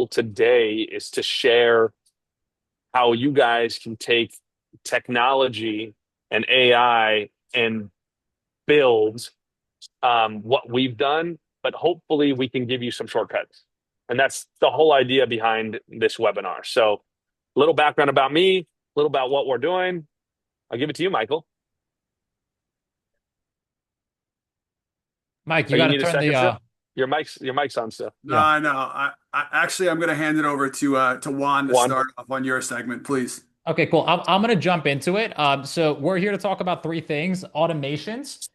today is to share how you guys can take technology and AI and build what we've done, but hopefully we can give you some shortcuts. And that's the whole idea behind this webinar. So, a little background about me, a little about what we're doing. I'll give it to you, Michael. Mike, you Oh, you got to need a turn second still? the Your mic's on still. yeah. No, no. I actually I'm gonna hand it over to Juan to One. start off on your segment, please. Okay, cool. I'm gonna jump into it. So we're here to talk about three things: automations,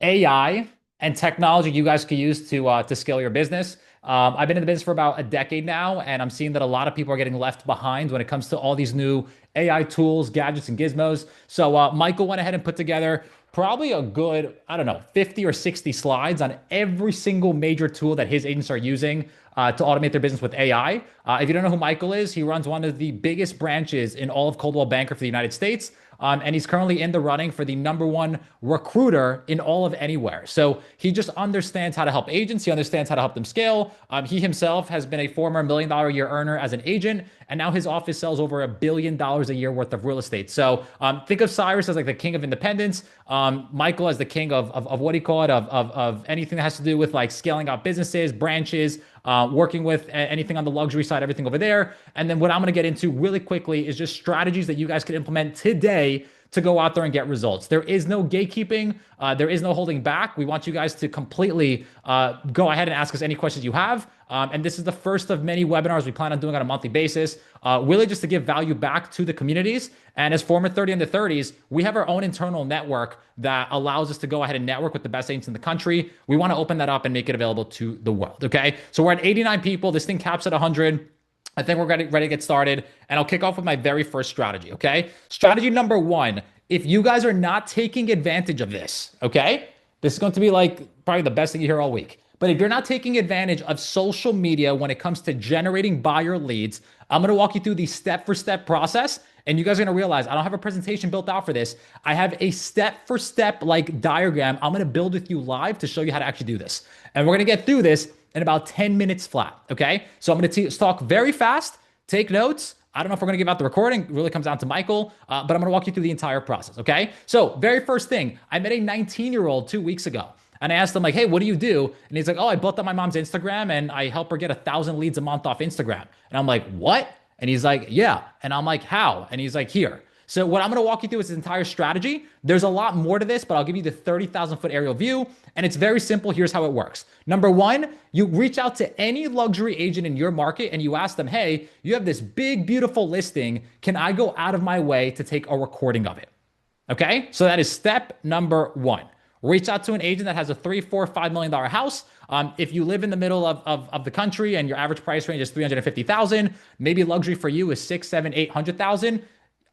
AI, and technology you guys could use to scale your business. I've been in the business for about a decade now, and I'm seeing that a lot of people are getting left behind when it comes to all these new AI tools, gadgets, and gizmos. So Michael went ahead and put together probably a good, I don't know, 50 or 60 slides on every single major tool that his agents are using to automate their business with AI. If you don't know who Michael is, he runs one of the biggest branches in all of Coldwell Banker for the United States. And he's currently in the running for the number one recruiter in all of anywhere. So he just understands how to help agents. He understands how to help them scale. He himself has been a former $1 million a year earner as an agent, and now his office sells over $1 billion a year worth of real estate. So think of Cyrus as like the king of independence. Michael as the king of what do you call it? Of anything that has to do with like scaling out businesses, branches, working with anything on the luxury side, everything over there. And then what I'm going to get into really quickly is just strategies that you guys can implement today to go out there and get results. There is no gatekeeping. There is no holding back. We want you guys to completely go ahead and ask us any questions you have. And this is the first of many webinars we plan on doing on a monthly basis, really just to give value back to the communities. And as former 30 under 30s, we have our own internal network that allows us to go ahead and network with the best agents in the country. We want to open that up and make it available to the world. Okay. So we're at 89 people. This thing caps at 100. I think we're ready to get started. And I'll kick off with my very first strategy. Okay. Strategy number one, if you guys are not taking advantage of this, okay, this is going to be like probably the best thing you hear all week. But if you're not taking advantage of social media when it comes to generating buyer leads, I'm going to walk you through the step for step process. And you guys are going to realize I don't have a presentation built out for this. I have a step for step like diagram I'm going to build with you live to show you how to actually do this. And we're going to get through this in about 10 minutes flat. Okay. So I'm going to talk very fast, take notes. I don't know if we're going to give out the recording. It really comes down to Michael, but I'm going to walk you through the entire process. Okay. So very first thing, I met a 19-year-old 2 weeks ago. And I asked him like, hey, what do you do? And he's like, oh, I built up my mom's Instagram and I help her get 1,000 leads a month off Instagram. And I'm like, what? And he's like, yeah. And I'm like, how? And he's like, here. So what I'm going to walk you through is his entire strategy. There's a lot more to this, but I'll give you the 30,000 foot aerial view. And it's very simple. Here's how it works. Number one, you reach out to any luxury agent in your market and you ask them, hey, you have this big, beautiful listing. Can I go out of my way to take a recording of it? Okay. So that is step number one. Reach out to an agent that has a $3, $4, $5 million house. If you live in the middle of the country and your average price range is 350,000, maybe luxury for you is 6, 7, 800,000.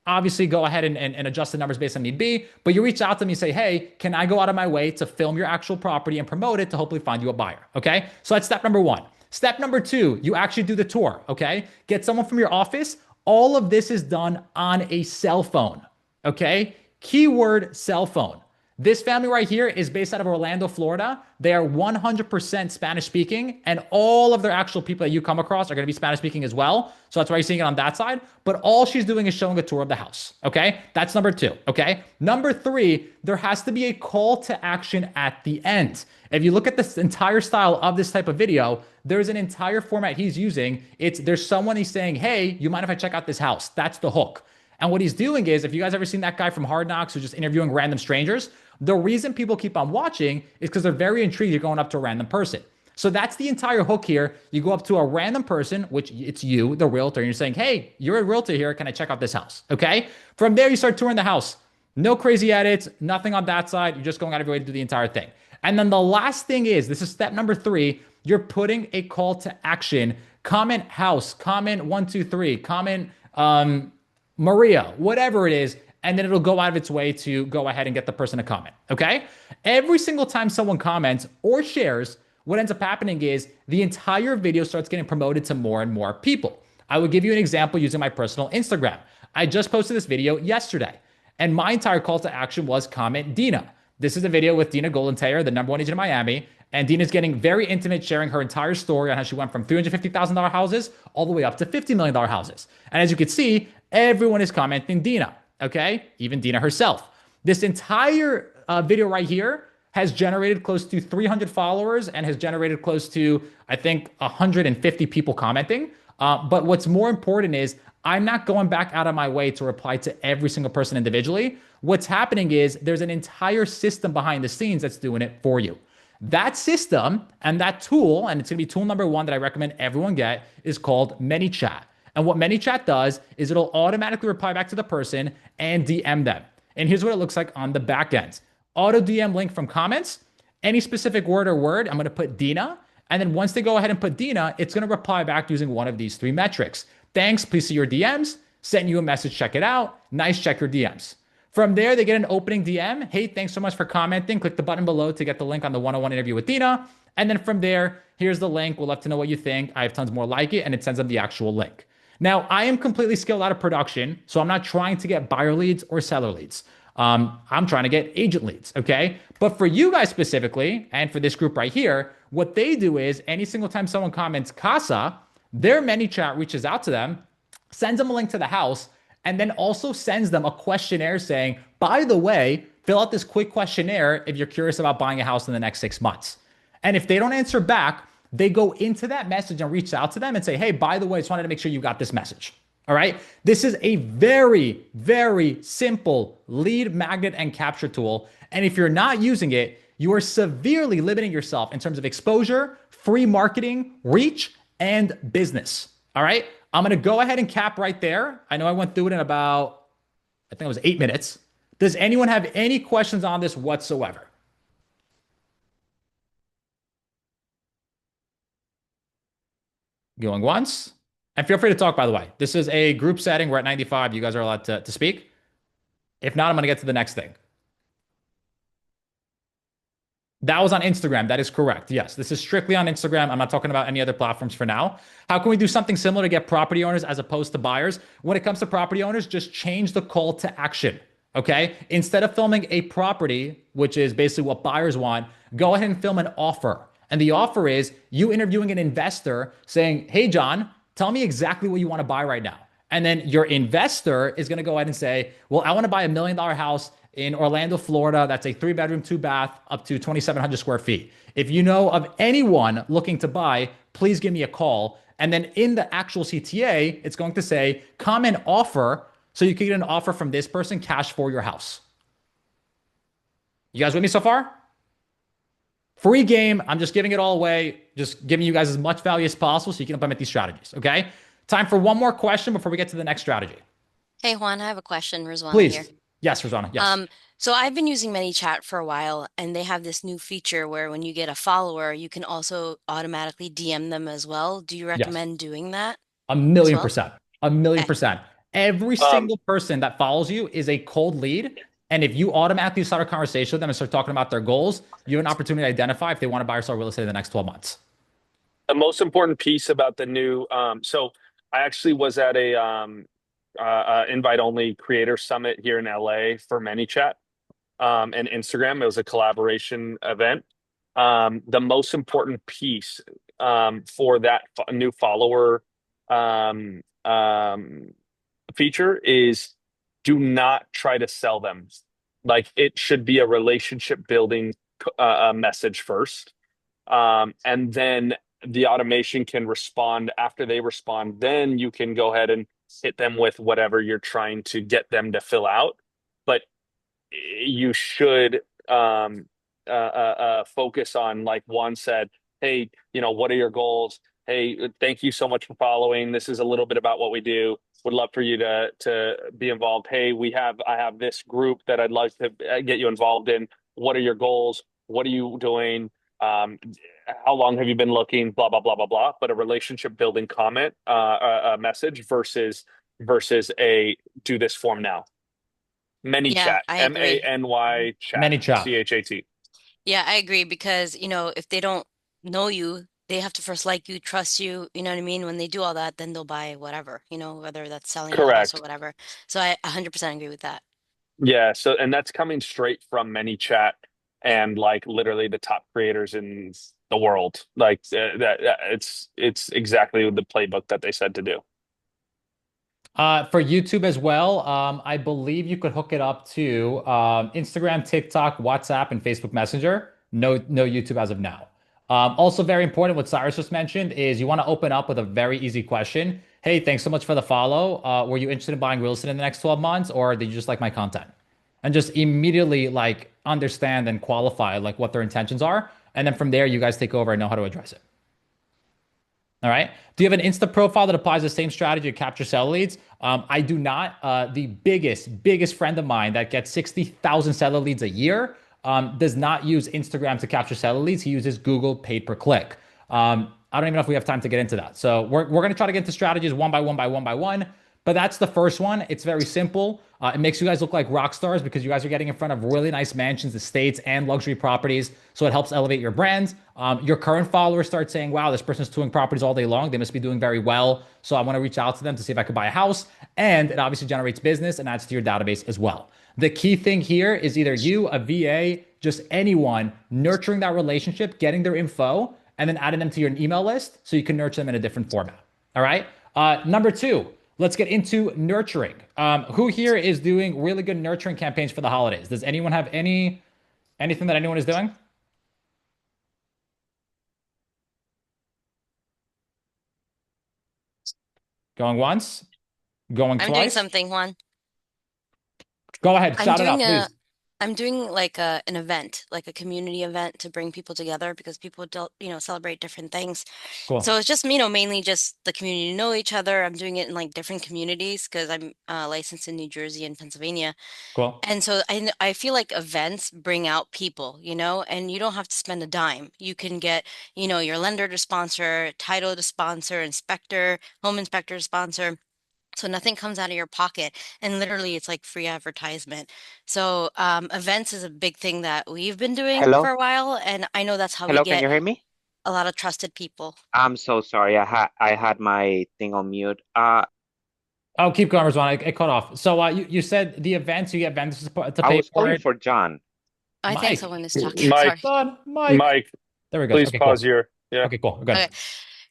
Obviously, go ahead and adjust the numbers based on need be. But you reach out to me and say, hey, can I go out of my way to film your actual property and promote it to hopefully find you a buyer? Okay. So that's step number one. Step number two, you actually do the tour. Okay. Get someone from your office. All of this is done on a cell phone. Okay. Keyword cell phone. This family right here is based out of Orlando, Florida. They are 100% Spanish speaking, and all of their actual people that you come across are going to be Spanish speaking as well. So that's why you're seeing it on that side. But all she's doing is showing a tour of the house. Okay. That's number two. Okay. Number three, there has to be a call to action at the end. If you look at this entire style of this type of video, there's an entire format he's using. There's someone he's saying, hey, you mind if I check out this house? That's the hook. And what he's doing is, if you guys ever seen that guy from Hard Knocks who's just interviewing random strangers, the reason people keep on watching is because they're very intrigued you're going up to a random person. So that's the entire hook here. You go up to a random person, which it's you, the realtor, and you're saying, hey, you're a realtor here. Can I check out this house? Okay. From there, you start touring the house. No crazy edits, nothing on that side. You're just going out of your way to do the entire thing. And then the last thing is, this is step number three, you're putting a call to action. Comment house, comment 123, comment Maria, whatever it is, and then it'll go out of its way to go ahead and get the person to comment. Okay. Every single time someone comments or shares, what ends up happening is the entire video starts getting promoted to more and more people. I will give you an example using my personal Instagram. I just posted this video yesterday, and my entire call to action was comment Dina. This is a video with Dina Goldenteyer, the number one agent in Miami. And Dina's getting very intimate, sharing her entire story on how she went from $350,000 houses all the way up to $50 million houses. And as you can see, everyone is commenting Dina, okay? Even Dina herself. This entire video right here has generated close to 300 followers and has generated close to, I think, 150 people commenting. But what's more important is I'm not going back out of my way to reply to every single person individually. What's happening is there's an entire system behind the scenes that's doing it for you. That system and that tool, and it's going to be tool number one that I recommend everyone get, is called ManyChat. And what ManyChat does is it'll automatically reply back to the person and DM them. And here's what it looks like on the back end. Auto DM link from comments, any specific word or word, I'm going to put Dina. And then once they go ahead and put Dina, it's going to reply back using one of these three metrics. Thanks, please see your DMs. Send you a message, check it out. Nice, check your DMs. From there, they get an opening DM. Hey, thanks so much for commenting. Click the button below to get the link on the one-on-one interview with Dina. And then from there, here's the link. We'll love to know what you think. I have tons more like it, and it sends them the actual link. Now, I am completely skilled out of production, so I'm not trying to get buyer leads or seller leads. I'm trying to get agent leads, okay? But for you guys specifically, and for this group right here, what they do is any single time someone comments Casa, their ManyChat reaches out to them, sends them a link to the house, and then also sends them a questionnaire saying, by the way, fill out this quick questionnaire if you're curious about buying a house in the next 6 months. And if they don't answer back, they go into that message and reach out to them and say, hey, by the way, just wanted to make sure you got this message. All right. This is a very, very simple lead magnet and capture tool. And if you're not using it, you are severely limiting yourself in terms of exposure, free marketing, reach, and business. All right. I'm going to go ahead and cap right there. I know I went through it in about, I think it was 8 minutes. Does anyone have any questions on this whatsoever? Going once. And feel free to talk, by the way. This is a group setting. We're at 95. You guys are allowed to speak. If not, I'm going to get to the next thing. That was on Instagram. That is correct. Yes, this is strictly on Instagram. I'm not talking about any other platforms for now. How can we do something similar to get property owners as opposed to buyers? When it comes to property owners, just change the call to action. Okay. Instead of filming a property, which is basically what buyers want, go ahead and film an offer. And the offer is you interviewing an investor saying, hey, John, tell me exactly what you want to buy right now. And then your investor is going to go ahead and say, well, I want to buy $1 million house in Orlando, Florida. That's a 3-bedroom, 2-bath, up to 2,700 square feet. If you know of anyone looking to buy, please give me a call. And then in the actual CTA, it's going to say, comment offer. So you can get an offer from this person, cash for your house. You guys with me so far? Free game. I'm just giving it all away. Just giving you guys as much value as possible so you can implement these strategies. Okay. Time for one more question before we get to the next strategy. Hey Juan, I have a question. Rizwana Please. here. Yes, Rosanna. Yes. So I've been using ManyChat for a while, and they have this new feature where when you get a follower, you can also automatically DM them as well. Do you Yes. recommend doing that A as million well? percent. A million Okay. percent. Every single person that follows you is a cold lead. And if you automatically start a conversation with them and start talking about their goals, you have an opportunity to identify if they want to buy or sell real estate in the next 12 months. The most important piece about the new, so I actually was at a invite only creator summit here in LA for ManyChat and Instagram. It was a collaboration event. The most important piece for that new follower feature is do not try to sell them. Like it should be a relationship building message first. And then the automation can respond after they respond. Then you can go ahead and hit them with whatever you're trying to get them to fill out. But you should focus on, like Juan said, hey, what are your goals? Hey, thank you so much for following. This is a little bit about what we do. Would love for you to be involved. Hey, I have this group that I'd like to get you involved in. What are your goals? What are you doing? How long have you been looking? Blah blah blah blah blah. But a relationship building comment, a message versus a do this form now. Yeah, ManyChat, I agree. MANY chat, ManyChat. CHAT. Yeah, I agree because, if they don't know you, they have to first like you, trust you, you know what I mean? When they do all that, then they'll buy whatever, whether that's selling a house or Correct. whatever. So I 100% agree with that. Yeah. So, and that's coming straight from ManyChat. and like literally the top creators in the world. Like it's exactly the playbook that they said to do. For YouTube as well, I believe you could hook it up to Instagram, TikTok, WhatsApp, and Facebook Messenger. No YouTube as of now. Also, very important, what Cyrus just mentioned is you want to open up with a very easy question. Hey, thanks so much for the follow. Were you interested in buying real estate in the next 12 months, or did you just like my content? And just immediately like understand and qualify like what their intentions are, and then from there, you guys take over and know how to address it. All right. Do you have an Insta profile that applies the same strategy to capture seller leads? I do not. The biggest friend of mine that gets 60,000 seller leads a year does not use Instagram to capture seller leads. He uses Google paid per click. I don't even know if we have time to get into that. So we're going to try to get into strategies one by one by one by one. But that's the first one. It's very simple. It makes you guys look like rock stars because you guys are getting in front of really nice mansions, estates, and luxury properties. So it helps elevate your brand. Your current followers start saying, wow, this person's touring properties all day long. They must be doing very well. So I want to reach out to them to see if I could buy a house. And it obviously generates business and adds to your database as well. The key thing here is either you, a VA, just anyone nurturing that relationship, getting their info, and then adding them to your email list so you can nurture them in a different format. All right. Number two. Let's get into nurturing. Who here is doing really good nurturing campaigns for the holidays? Does anyone have anything that anyone is doing? Going once? Going I'm doing twice? something, Juan. Go ahead, I'm shout it doing out, a please. I'm doing like an event, like a community event to bring people together because people don't, celebrate different things. So Cool, it's just, mainly just the community to know each other. I'm doing it in like different communities because I'm licensed in New Jersey and Pennsylvania. cool. And so I feel like events bring out people, and you don't have to spend a dime. You can get, your lender to sponsor, title to sponsor, inspector, home inspector to sponsor. So nothing comes out of your pocket. And literally it's like free advertisement. So events is a big thing that we've been doing for Hello? a while. And I know that's how we Hello, can get you hear me? a lot of trusted people. I'm so sorry. I had my thing on mute. Oh, keep going, Rizwan. It cut off. So you said the events, you get vendors to I pay was for calling it. for John. I think Mike. someone is talking. Mike, Sorry. Son, Mike. Mike, There we go. please Okay, pause cool. your yeah. Okay, cool. Good. Okay.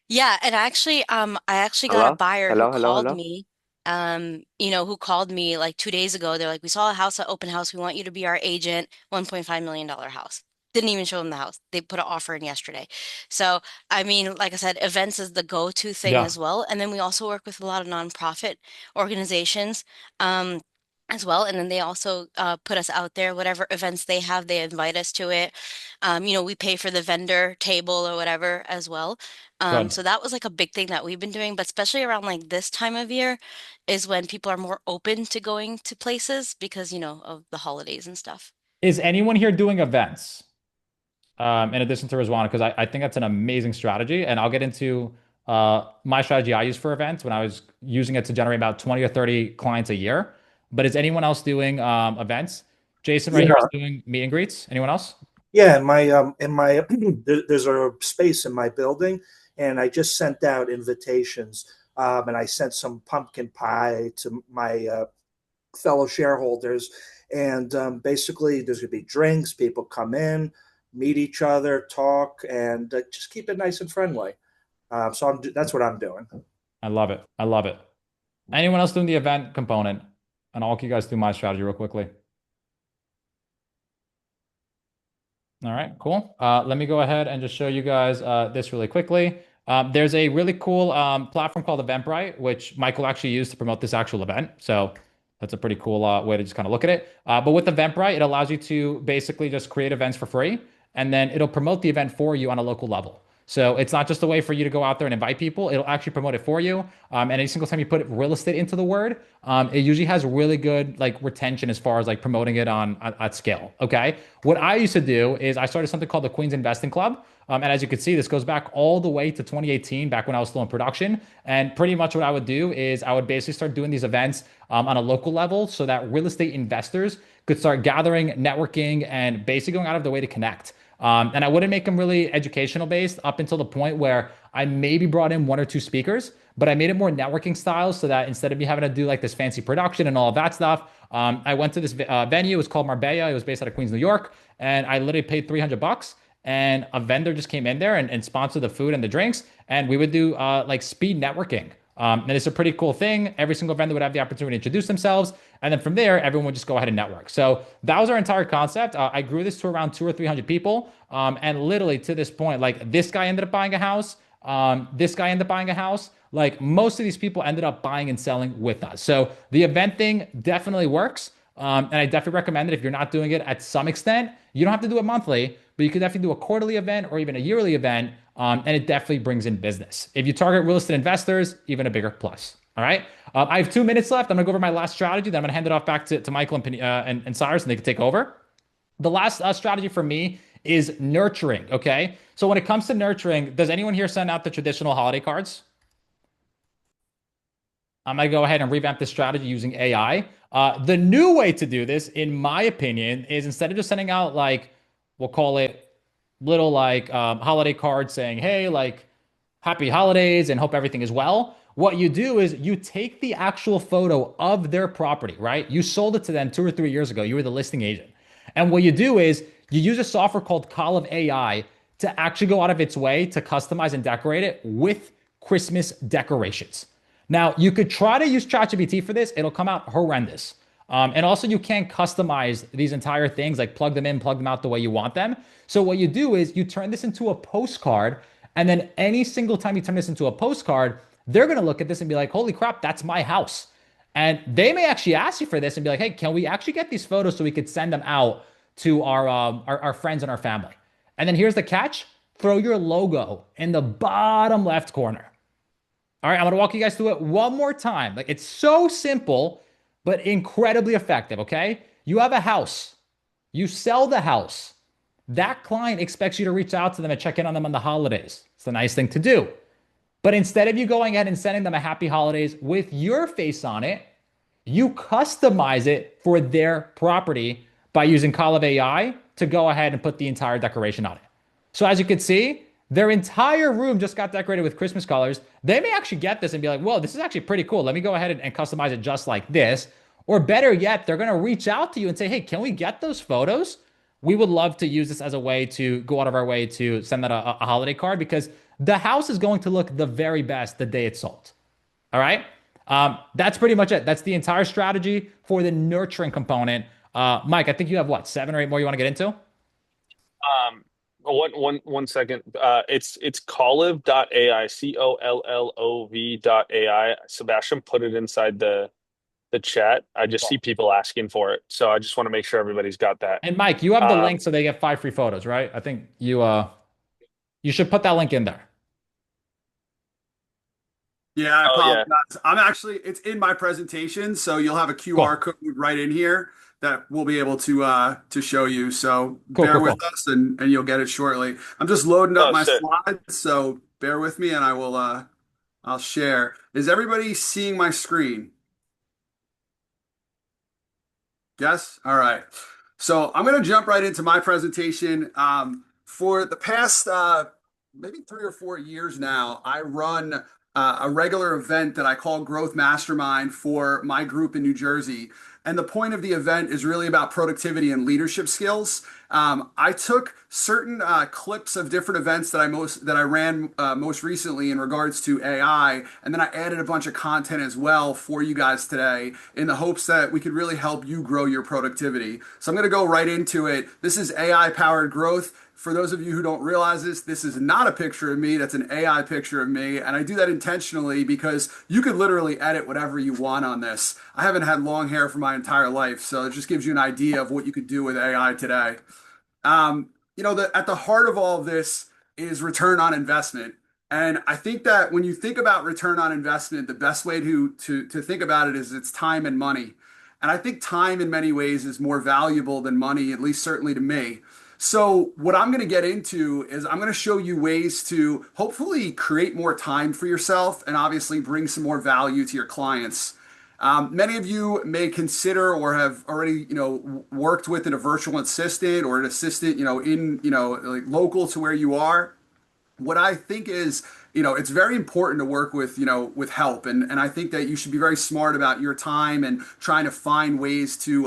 Yeah, and actually, I actually got a Hello? buyer who Hello, hello, called hello? me, who called me like 2 days ago. They're like, we saw a house at open house. We want you to be our agent, $1.5 million house. Didn't even show them the house. They put an offer in yesterday. So, I mean, like I said, events is the go-to thing Yeah, as well. And then we also work with a lot of nonprofit organizations, um, as well. And then they also put us out there, whatever events they have, they invite us to it. We pay for the vendor table or whatever as well. good. So that was like a big thing that we've been doing, but especially around like this time of year is when people are more open to going to places because, of the holidays and stuff. Is anyone here doing events? In addition to Rizwan, because I think that's an amazing strategy. And I'll get into my strategy I use for events when I was using it to generate about 20 or 30 clients a year. But is anyone else doing events? Jason right here is Yeah, doing meet and greets. Anyone else? yeah. In my there's a space in my building, and I just sent out invitations, and I sent some pumpkin pie to my fellow shareholders, and basically there's gonna be drinks. People come in, meet each other, talk, and just keep it nice and friendly. That's what I'm doing. I love it. I love it. Anyone else doing the event component? And I'll walk you guys through my strategy real quickly. All right, cool. Let me go ahead and just show you guys this really quickly. There's a really cool platform called Eventbrite, which Michael actually used to promote this actual event. So that's a pretty cool way to just kind of look at it. But with Eventbrite, it allows you to basically just create events for free, and then it'll promote the event for you on a local level. So it's not just a way for you to go out there and invite people. It'll actually promote it for you. And any single time you put real estate into the word, it usually has really good like retention as far as like promoting it on at scale. Okay. What I used to do is I started something called the Queens Investing Club. And as you can see, this goes back all the way to 2018, back when I was still in production. And pretty much what I would do is I would basically start doing these events on a local level so that real estate investors could start gathering, networking, and basically going out of their way to connect. And I wouldn't make them really educational based up until the point where I maybe brought in one or two speakers, but I made it more networking style so that instead of me having to do like this fancy production and all of that stuff, I went to this venue. It was called Marbella. It was based out of Queens, New York. and I literally paid $300, and a vendor just came in there and sponsored the food and the drinks, and we would do like speed networking. And it's a pretty cool thing. Every single vendor would have the opportunity to introduce themselves, and then from there, everyone would just go ahead and network. So that was our entire concept. I grew this to around 200 or 300 people, and literally to this point, like this guy ended up buying a house. This guy ended up buying a house. Like most of these people ended up buying and selling with us. So the event thing definitely works. And I definitely recommend it if you're not doing it at some extent. You don't have to do it monthly, but you could definitely do a quarterly event or even a yearly event. And it definitely brings in business. If you target real estate investors, even a bigger plus. All right. I have 2 minutes left. I'm going to go over my last strategy. Then I'm going to hand it off back to Michael and Cyrus, and they can take over. The last strategy for me is nurturing. Okay. So when it comes to nurturing, does anyone here send out the traditional holiday cards? I'm going to go ahead and revamp this strategy using AI. The new way to do this, in my opinion, is instead of just sending out like, we'll call it little like holiday cards saying, hey, like happy holidays and hope everything is well. What you do is you take the actual photo of their property, right? You sold it to them 2 or 3 years ago. You were the listing agent. And what you do is you use a software called Call of AI to actually go out of its way to customize and decorate it with Christmas decorations. Now, you could try to use ChatGPT for this. It'll come out horrendous. And also, you can't customize these entire things, like plug them in, plug them out the way you want them. So what you do is you turn this into a postcard. And then any single time you turn this into a postcard, they're going to look at this and be like, holy crap, that's my house. And they may actually ask you for this and be like, hey, can we actually get these photos so we could send them out to our friends and our family? And then here's the catch. Throw your logo in the bottom left corner. All right, I'm going to walk you guys through it one more time. Like it's so simple, but incredibly effective, okay? You have a house. You sell the house. That client expects you to reach out to them and check in on them on the holidays. It's a nice thing to do. But instead of you going ahead and sending them a happy holidays with your face on it, you customize it for their property by using Call of AI to go ahead and put the entire decoration on it. So as you can see, their entire room just got decorated with Christmas colors. They may actually get this and be like, whoa, this is actually pretty cool. Let me go ahead and customize it just like this. Or better yet, they're going to reach out to you and say, hey, can we get those photos? We would love to use this as a way to go out of our way to send that a holiday card because the house is going to look the very best the day it's sold. All right. That's pretty much it. That's the entire strategy for the nurturing component. Mike, I think you have what, 7 or 8 more you want to get into? One second. It's Collov.ai, COLLOV.ai. Sebastian put it inside the chat. I just see people asking for it, so I just want to make sure everybody's got that. And Mike, you have the link so they get 5 free photos, right? I think you should put that link in there. Yeah, I apologize. Yeah. I'm actually, it's in my presentation, so you'll have a QR code right in here that we'll be able to show you. So bear with us and you'll get it shortly. I'm just loading up my slides, so bear with me and I will I'll share. Is everybody seeing my screen? Yes? All right. So I'm going to jump right into my presentation. For the past maybe 3 or 4 years now, I run a regular event that I call Growth Mastermind for my group in New Jersey. And the point of the event is really about productivity and leadership skills. I took certain clips of different events that I ran most recently in regards to AI, and then I added a bunch of content as well for you guys today in the hopes that we could really help you grow your productivity. So I'm going to go right into it. This is AI powered growth. For those of you who don't realize this is not a picture of me. That's an AI picture of me. And I do that intentionally because you could literally edit whatever you want on this. I haven't had long hair for my entire life, so it just gives you an idea of what you could do with AI today. At the heart of all of this is return on investment. And I think that when you think about return on investment, the best way to think about it is it's time and money. And I think time in many ways is more valuable than money, at least certainly to me. So what I'm going to get into is I'm going to show you ways to hopefully create more time for yourself and obviously bring some more value to your clients. Many of you may consider or have already, worked with a virtual assistant or an assistant, like local to where you are. What I think is, it's very important to work with, with help. And I think that you should be very smart about your time and trying to find ways to,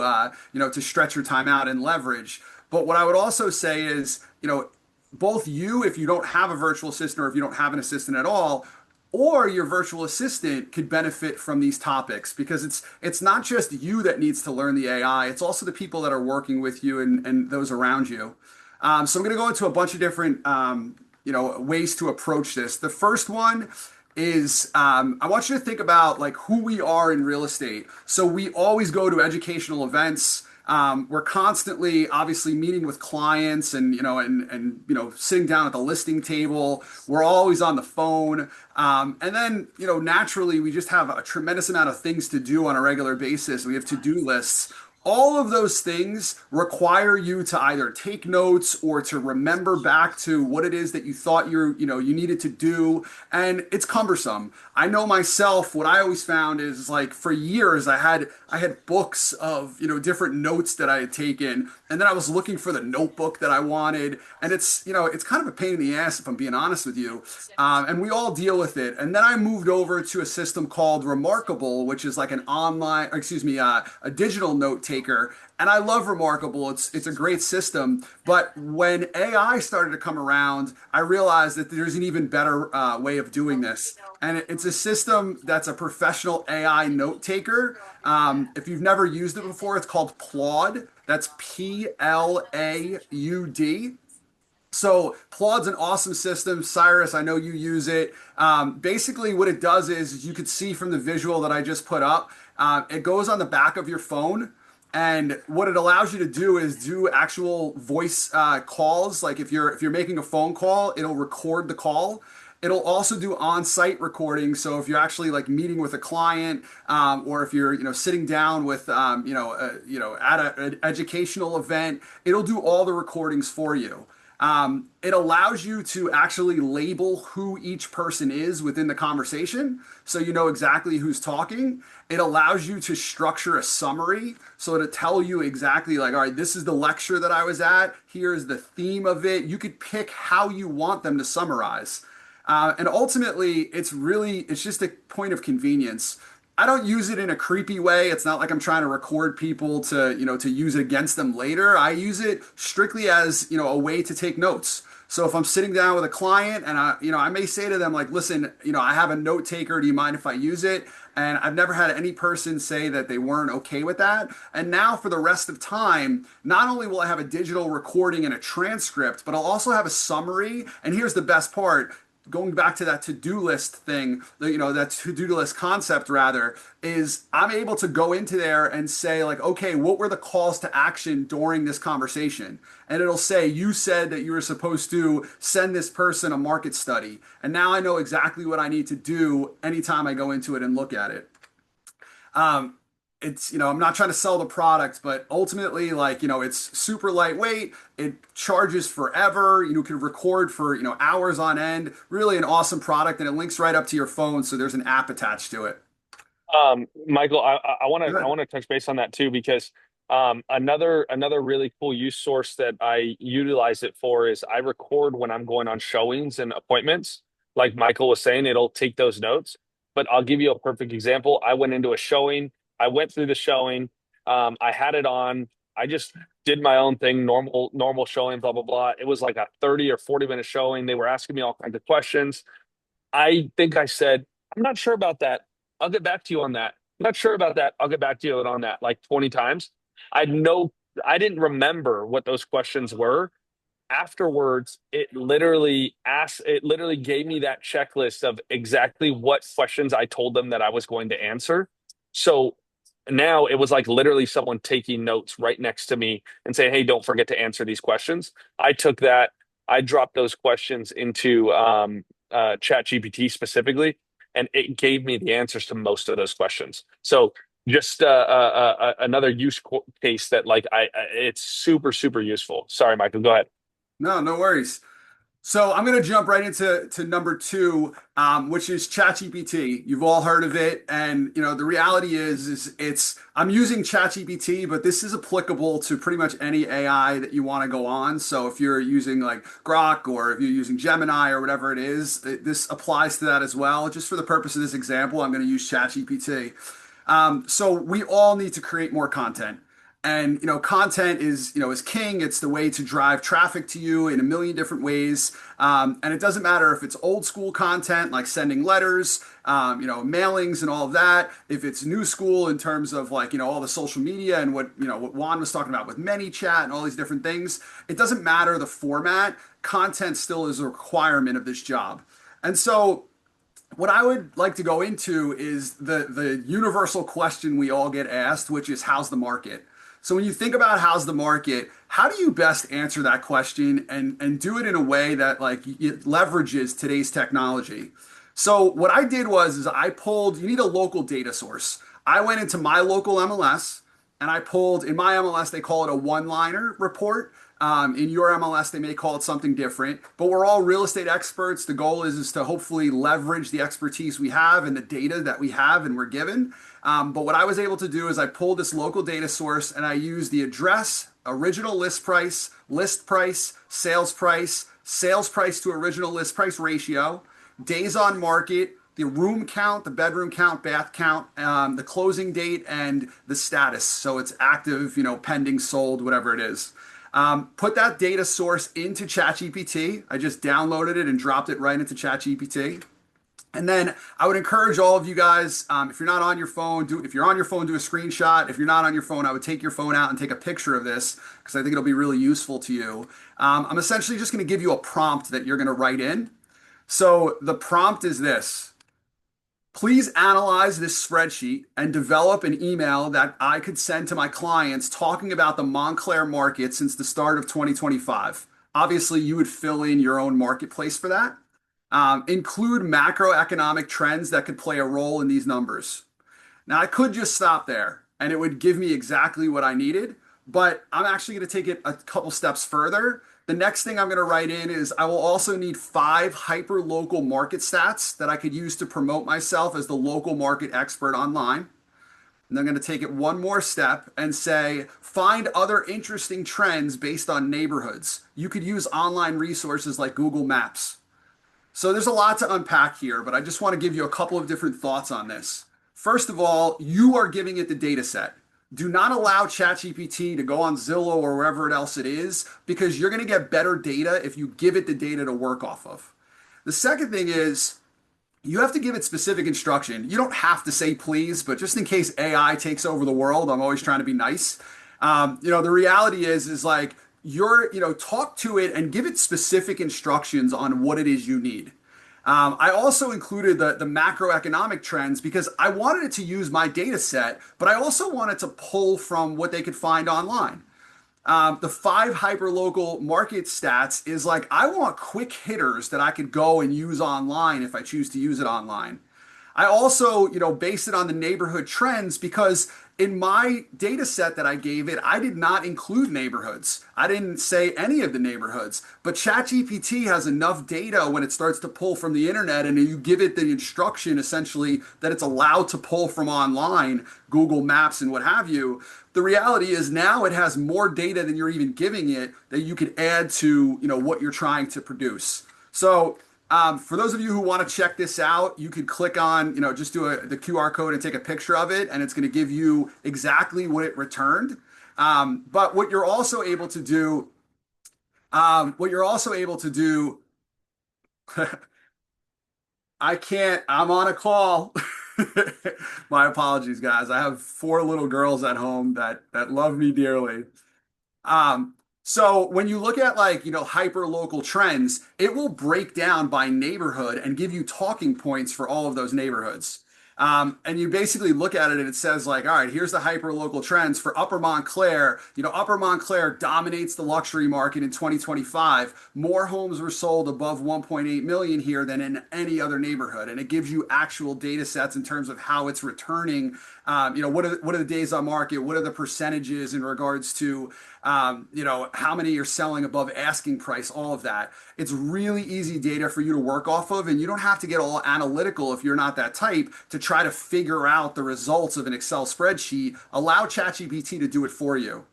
to stretch your time out and leverage. But what I would also say is, both you, if you don't have a virtual assistant or if you don't have an assistant at all, or your virtual assistant could benefit from these topics because it's not just you that needs to learn the AI, it's also the people that are working with you and those around you. So I'm going to go into a bunch of different ways to approach this. The first one is I want you to think about like who we are in real estate. So we always go to educational events. We're constantly, obviously, meeting with clients and sitting down at the listing table. We're always on the phone, and then naturally, we just have a tremendous amount of things to do on a regular basis. We have to-do lists. All of those things require you to either take notes or to remember back to what it is that you thought you needed to do, and it's cumbersome. I know myself, what I always found is like for years I had books of different notes that I had taken, and then I was looking for the notebook that I wanted, and it's kind of a pain in the ass if I'm being honest with you. And we all deal with it. And then I moved over to a system called Remarkable, which is like an online, or excuse me, a digital note taker. And I love Remarkable. It's a great system. But when AI started to come around, I realized that there's an even better way of doing this. And it's a system that's a professional AI note taker. If you've never used it before, it's called Plaud. That's Plaud. So Plaud's an awesome system. Cyrus, I know you use it. Basically, what it does is you could see from the visual that I just put up, it goes on the back of your phone. And what it allows you to do is do actual voice calls. Like if you're making a phone call, it'll record the call. It'll also do on-site recording. So if you're actually like meeting with a client, or if you're sitting down with at an educational event, it'll do all the recordings for you. It allows you to actually label who each person is within the conversation, so you know exactly who's talking. It allows you to structure a summary, so to tell you exactly like, all right, this is the lecture that I was at. Here's the theme of it. You could pick how you want them to summarize. And ultimately, it's just a point of convenience. I don't use it in a creepy way. It's not like I'm trying to record people to use it against them later. I use it strictly as, a way to take notes. So if I'm sitting down with a client and I may say to them like, listen, I have a note taker. Do you mind if I use it? And I've never had any person say that they weren't okay with that. And now for the rest of time, not only will I have a digital recording and a transcript, but I'll also have a summary. And here's the best part. Going back to that to-do list thing, that to-do list concept rather, is I'm able to go into there and say like, okay, what were the calls to action during this conversation? And it'll say, you said that you were supposed to send this person a market study. And now I know exactly what I need to do anytime I go into it and look at it. I'm not trying to sell the product, but ultimately, it's super lightweight. It charges forever. You can record for, hours on end. Really an awesome product, and it links right up to your phone. So there's an app attached to it. Michael, I want Good. to touch base on that too, because another really cool use source that I utilize it for is I record when I'm going on showings and appointments. Like Michael was saying, it'll take those notes. But I'll give you a perfect example. I went into a showing. I went through the showing. I had it on. I just did my own thing, normal showing, blah, blah, blah. It was like a 30 or 40-minute showing. They were asking me all kinds of questions. I think I said, I'm not sure about that. I'll get back to you on that. I'm not sure about that. I'll get back to you on that like 20 times. I didn't remember what those questions were. Afterwards, it literally gave me that checklist of exactly what questions I told them that I was going to answer. So now it was like literally someone taking notes right next to me and saying, hey, don't forget to answer these questions. I took that, I dropped those questions into chat GPT specifically, and it gave me the answers to most of those questions. So just another use case that it's super, super useful. Sorry, Michael, go ahead. No, no worries. So I'm going to jump right into number two, which is ChatGPT. You've all heard of it, and the reality is I'm using ChatGPT, but this is applicable to pretty much any AI that you want to go on. So if you're using like Grok or if you're using Gemini or whatever it is, this applies to that as well. Just for the purpose of this example, I'm going to use ChatGPT. So we all need to create more content. And content is king. It's the way to drive traffic to you in a million different ways. And it doesn't matter if it's old school content like sending letters, mailings and all of that. If it's new school in terms of like all the social media and what Juan was talking about with ManyChat and all these different things. It doesn't matter the format. Content still is a requirement of this job. And so what I would like to go into is the universal question we all get asked, which is how's the market? So when you think about how's the market, how do you best answer that question and do it in a way that like it leverages today's technology? So what I did is I pulled, you need a local data source. I went into my local MLS and I pulled, in my MLS, they call it a one-liner report. In your MLS, they may call it something different, but we're all real estate experts. The goal is to hopefully leverage the expertise we have and the data that we have and we're given. But what I was able to do is I pulled this local data source and I used the address, original list price, sales price to original list price ratio, days on market, the room count, the bedroom count, bath count, the closing date, and the status. So it's active, pending, sold, whatever it is. Put that data source into ChatGPT. I just downloaded it and dropped it right into ChatGPT. And then I would encourage all of you guys, if you're not on your phone, if you're on your phone, do a screenshot. If you're not on your phone, I would take your phone out and take a picture of this because I think it'll be really useful to you. I'm essentially just going to give you a prompt that you're going to write in. So the prompt is this. Please analyze this spreadsheet and develop an email that I could send to my clients talking about the Montclair market since the start of 2025. Obviously, you would fill in your own marketplace for that. Include macroeconomic trends that could play a role in these numbers. Now, I could just stop there and it would give me exactly what I needed, but I'm actually going to take it a couple steps further. The next thing I'm going to write in is I will also need 5 hyper-local market stats that I could use to promote myself as the local market expert online. And I'm going to take it one more step and say, find other interesting trends based on neighborhoods. You could use online resources like Google Maps. So there's a lot to unpack here, but I just want to give you a couple of different thoughts on this. First of all, you are giving it the data set. Do not allow ChatGPT to go on Zillow or wherever else it is, because you're going to get better data if you give it the data to work off of. The second thing is you have to give it specific instruction. You don't have to say please, but just in case AI takes over the world, I'm always trying to be nice. The reality is like talk to it and give it specific instructions on what it is you need. I also included the macroeconomic trends because I wanted it to use my data set, but I also wanted to pull from what they could find online. The 5 hyperlocal market stats is like, I want quick hitters that I could go and use online if I choose to use it online. I also, based it on the neighborhood trends because in my data set that I gave it, I did not include neighborhoods. I didn't say any of the neighborhoods, but ChatGPT has enough data when it starts to pull from the internet and you give it the instruction essentially that it's allowed to pull from online, Google Maps and what have you. The reality is now it has more data than you're even giving it that you could add to, what you're trying to produce. So for those of you who want to check this out, you could click on, just do the QR code and take a picture of it, and it's going to give you exactly what it returned. But what you're also able to do, I'm on a call. My apologies, guys. I have 4 little girls at home that love me dearly. So when you look at hyper local trends, it will break down by neighborhood and give you talking points for all of those neighborhoods. And you basically look at it and it says all right, here's the hyper local trends for Upper Montclair. Upper Montclair dominates the luxury market in 2025. More homes were sold above 1.8 million here than in any other neighborhood. And it gives you actual data sets in terms of how it's returning. What are the days on market? What are the percentages in regards to, how many you're selling above asking price, all of that. It's really easy data for you to work off of, and you don't have to get all analytical if you're not that type to try to figure out the results of an Excel spreadsheet. Allow ChatGPT to do it for you.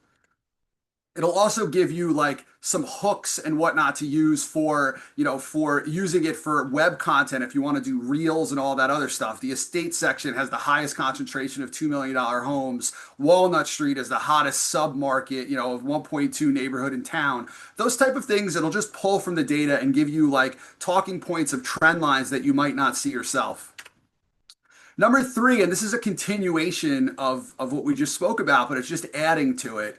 It'll also give you like some hooks and whatnot to use for, for using it for web content if you want to do reels and all that other stuff. The estate section has the highest concentration of $2 million homes. Walnut Street is the hottest sub-market, of 1.2 neighborhood in town. Those type of things, it'll just pull from the data and give you like talking points of trend lines that you might not see yourself. Number three, and this is a continuation of what we just spoke about, but it's just adding to it,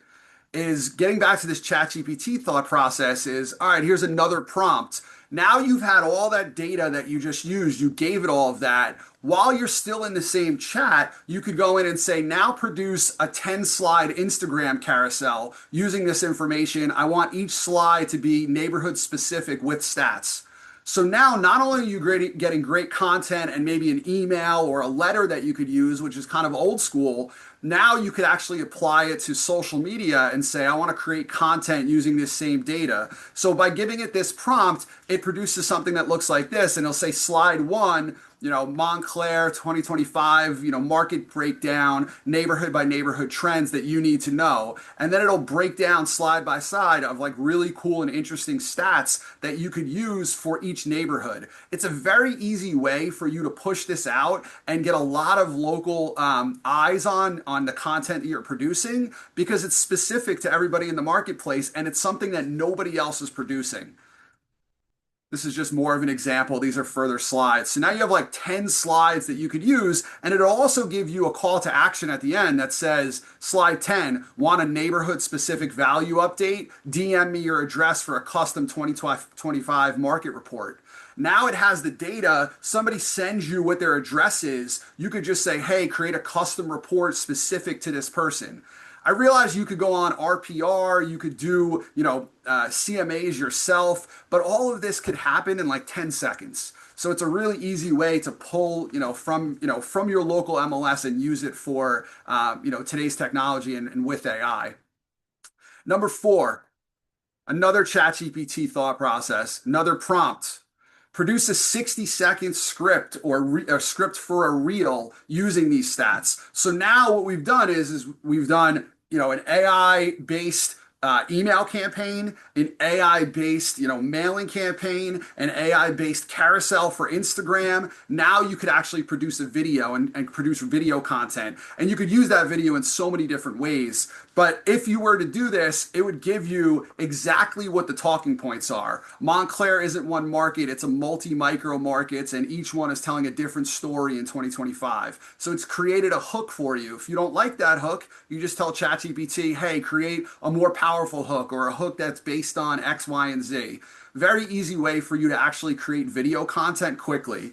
is getting back to this ChatGPT thought process is, all right, here's another prompt. Now you've had all that data that you just used, you gave it all of that. While you're still in the same chat, you could go in and say, now produce a 10-slide Instagram carousel using this information. I want each slide to be neighborhood specific with stats. So now not only are you getting great content and maybe an email or a letter that you could use, which is kind of old school, now you could actually apply it to social media and say, I want to create content using this same data. So by giving it this prompt, it produces something that looks like this, and it'll say slide one, Montclair 2025, market breakdown, neighborhood by neighborhood trends that you need to know. And then it'll break down slide by side of like really cool and interesting stats that you could use for each neighborhood. It's a very easy way for you to push this out and get a lot of local eyes on the content that you're producing, because it's specific to everybody in the marketplace and it's something that nobody else is producing. This is just more of an example. These are further slides. So now you have like 10 slides that you could use, and it'll also give you a call to action at the end that says, slide 10, want a neighborhood specific value update? DM me your address for a custom 2025 market report. Now it has the data. Somebody sends you what their address is. You could just say, hey, create a custom report specific to this person. I realize you could go on RPR, you could do, CMAs yourself, but all of this could happen in like 10 seconds. So it's a really easy way to pull, from your local MLS and use it for, today's technology and with AI. Number four, another ChatGPT thought process, another prompt. Produce a 60-second script or script for a reel using these stats. So now what we've done is we've done, an AI-based email campaign, an AI-based, mailing campaign, an AI-based carousel for Instagram. Now you could actually produce a video and produce video content. And you could use that video in so many different ways. But if you were to do this, it would give you exactly what the talking points are. Montclair isn't one market, it's a multi-micro markets, and each one is telling a different story in 2025. So it's created a hook for you. If you don't like that hook, you just tell ChatGPT, hey, create a more powerful hook or a hook that's based on X, Y, and Z. Very easy way for you to actually create video content quickly.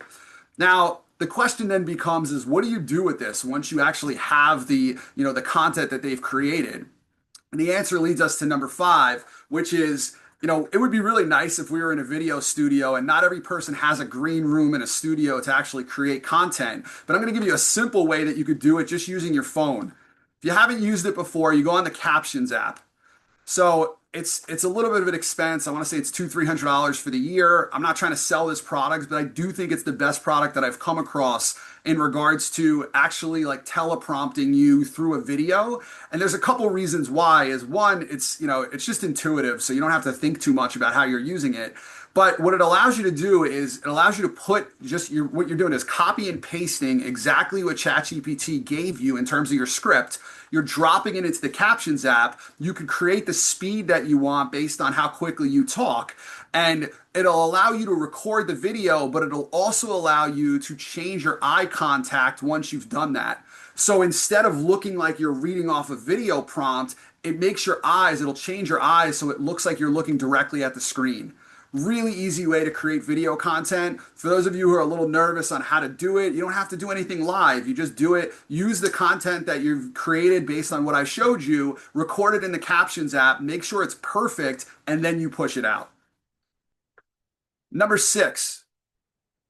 Now, the question then becomes is what do you do with this once you actually have the content that they've created? And the answer leads us to number five, which is, it would be really nice if we were in a video studio, and not every person has a green room in a studio to actually create content. But I'm going to give you a simple way that you could do it just using your phone. If you haven't used it before, you go on the Captions app. So it's a little bit of an expense. I want to say it's $200-300 for the year. I'm not trying to sell this product, but I do think it's the best product that I've come across in regards to actually like teleprompting you through a video. And there's a couple reasons why. Is one, it's just intuitive, so you don't have to think too much about how you're using it. But what it allows you to do is it allows you to put what you're doing is copy and pasting exactly what ChatGPT gave you in terms of your script. You're dropping it into the Captions app. You can create the speed that you want based on how quickly you talk. And it'll allow you to record the video, but it'll also allow you to change your eye contact once you've done that. So instead of looking like you're reading off a video prompt, it makes your eyes, it'll change your eyes so it looks like you're looking directly at the screen. Really easy way to create video content. For those of you who are a little nervous on how to do it, you don't have to do anything live. You just do it. Use the content that you've created based on what I showed you, record it in the Captions app, make sure it's perfect, and then you push it out. Number 6,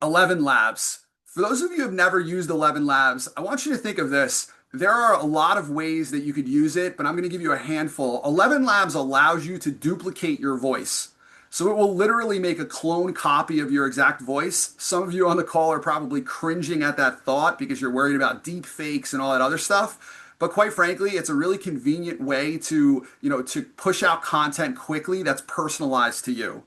11 Labs. For those of you who have never used 11 Labs, I want you to think of this. There are a lot of ways that you could use it, but I'm going to give you a handful. 11 Labs allows you to duplicate your voice. So it will literally make a clone copy of your exact voice. Some of you on the call are probably cringing at that thought because you're worried about deep fakes and all that other stuff. but quite frankly, it's a really convenient way to, to push out content quickly that's personalized to you.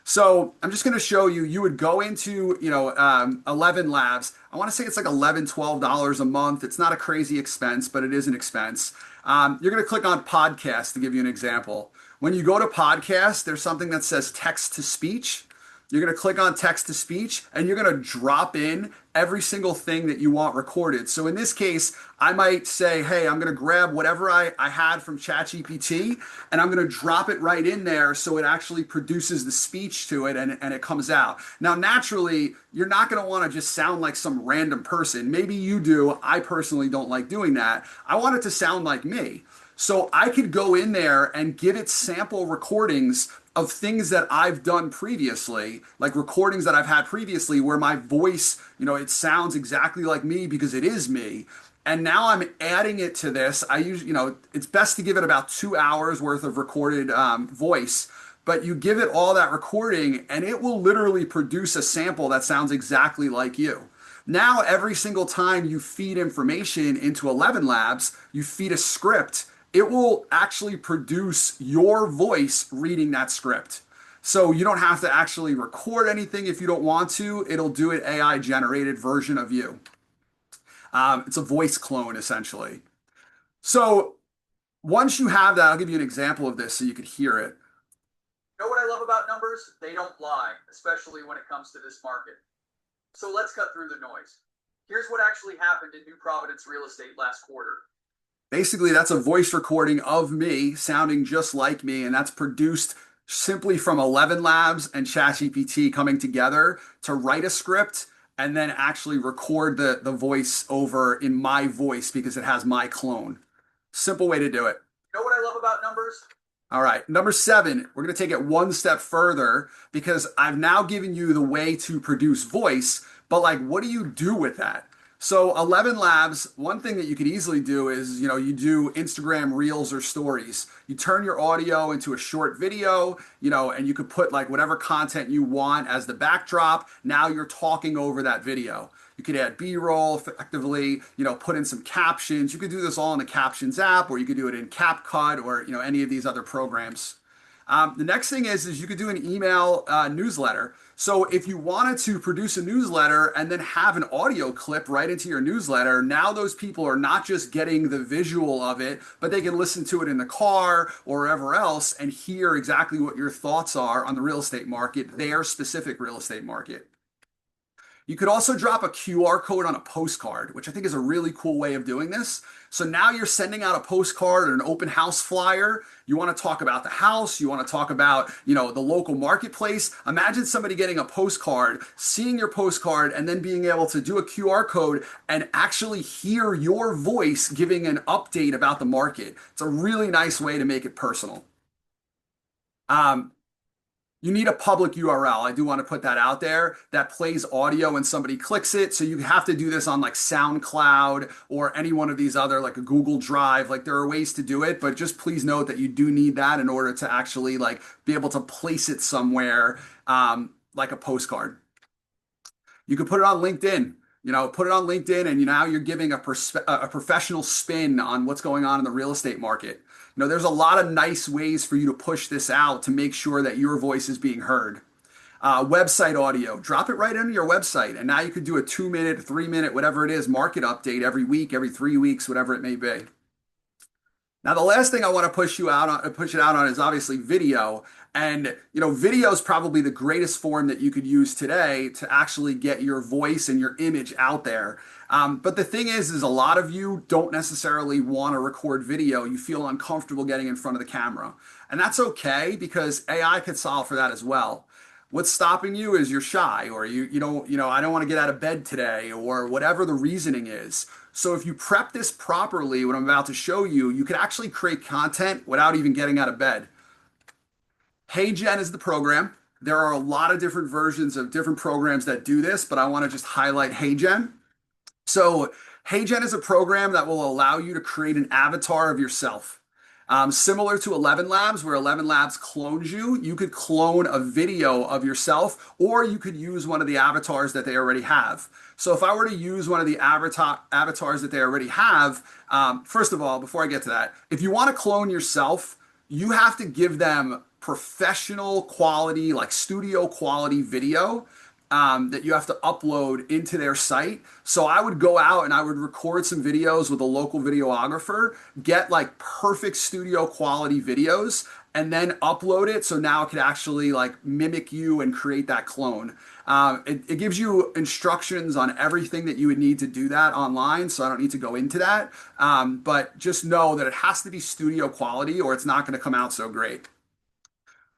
So I'm just going to show you, you would go into, 11 Labs. I want to say it's like $11, $12 a month. It's not a crazy expense, but it is an expense. You're going to click on podcast to give you an example. When you go to podcast, there's something that says text to speech. You're going to click on text to speech and you're going to drop in every single thing that you want recorded. So in this case, I might say, hey, I'm going to grab whatever I had from ChatGPT and I'm going to drop it right in there so it actually produces the speech to it and it comes out. Now, naturally, you're not going to want to just sound like some random person. Maybe you do. I personally don't like doing that. I want it to sound like me. So I could go in there and give it sample recordings of things that I've done previously, like recordings that I've had previously where my voice, it sounds exactly like me because it is me. And now I'm adding it to this. I usually, it's best to give it about 2 hours worth of recorded voice, but you give it all that recording and it will literally produce a sample that sounds exactly like you. Now, every single time you feed information into 11 Labs, you feed a script, it will actually produce your voice reading that script. So you don't have to actually record anything if you don't want to. It'll do an AI generated version of you. It's a voice clone essentially. So once you have that, I'll give you an example of this so you could hear it. You know what I love about numbers? They don't lie, especially when it comes to this market. So let's cut through the noise. Here's what actually happened in New Providence real estate last quarter. Basically, that's a voice recording of me sounding just like me, and that's produced simply from 11 Labs and ChatGPT coming together to write a script and then actually record the voice over in my voice because it has my clone. Simple way to do it. You know what I love about numbers? All right, number 7, we're going to take it one step further because I've now given you the way to produce voice, but like, what do you do with that? So 11 Labs, one thing that you could easily do is, you do Instagram Reels or Stories. You turn your audio into a short video, and you could put like whatever content you want as the backdrop. Now you're talking over that video. You could add B-roll effectively, put in some captions. You could do this all in the Captions app, or you could do it in CapCut or, any of these other programs. The next thing is you could do an email newsletter. So if you wanted to produce a newsletter and then have an audio clip right into your newsletter, now those people are not just getting the visual of it, but they can listen to it in the car or wherever else and hear exactly what your thoughts are on the real estate market, their specific real estate market. You could also drop a QR code on a postcard, which I think is a really cool way of doing this. So now you're sending out a postcard or an open house flyer. You want to talk about the house. You want to talk about, the local marketplace. Imagine somebody getting a postcard, seeing your postcard, and then being able to do a QR code and actually hear your voice giving an update about the market. It's a really nice way to make it personal. You need a public URL. I do want to put that out there that plays audio when somebody clicks it. So you have to do this on like SoundCloud or any one of these other, like a Google Drive. Like there are ways to do it, but just please note that you do need that in order to actually like be able to place it somewhere, like a postcard. You could put it on LinkedIn. Put it on LinkedIn, and now you're giving a professional spin on what's going on in the real estate market. There's a lot of nice ways for you to push this out to make sure that your voice is being heard. Website audio, drop it right into your website, and now you could do a 2-minute, 3-minute, whatever it is, market update every week, every 3 weeks, whatever it may be. Now, the last thing I want to push it out on is obviously video. And, video is probably the greatest form that you could use today to actually get your voice and your image out there. But the thing is a lot of you don't necessarily want to record video. You feel uncomfortable getting in front of the camera. And that's okay because AI could solve for that as well. What's stopping you is you're shy, or you don't, I don't want to get out of bed today, or whatever the reasoning is. So if you prep this properly, what I'm about to show you, you could actually create content without even getting out of bed. HeyGen is the program. There are a lot of different versions of different programs that do this, but I want to just highlight HeyGen. So HeyGen is a program that will allow you to create an avatar of yourself. Similar to 11 Labs, where 11 Labs clones you, you could clone a video of yourself, or you could use one of the avatars that they already have. So if I were to use one of the avatars that they already have, first of all, before I get to that, if you want to clone yourself, you have to give them professional quality, like studio quality video that you have to upload into their site. So I would go out and I would record some videos with a local videographer, get like perfect studio quality videos, and then upload it. So now it could actually like mimic you and create that clone. It gives you instructions on everything that you would need to do that online. So I don't need to go into that. But just know that it has to be studio quality or it's not going to come out so great.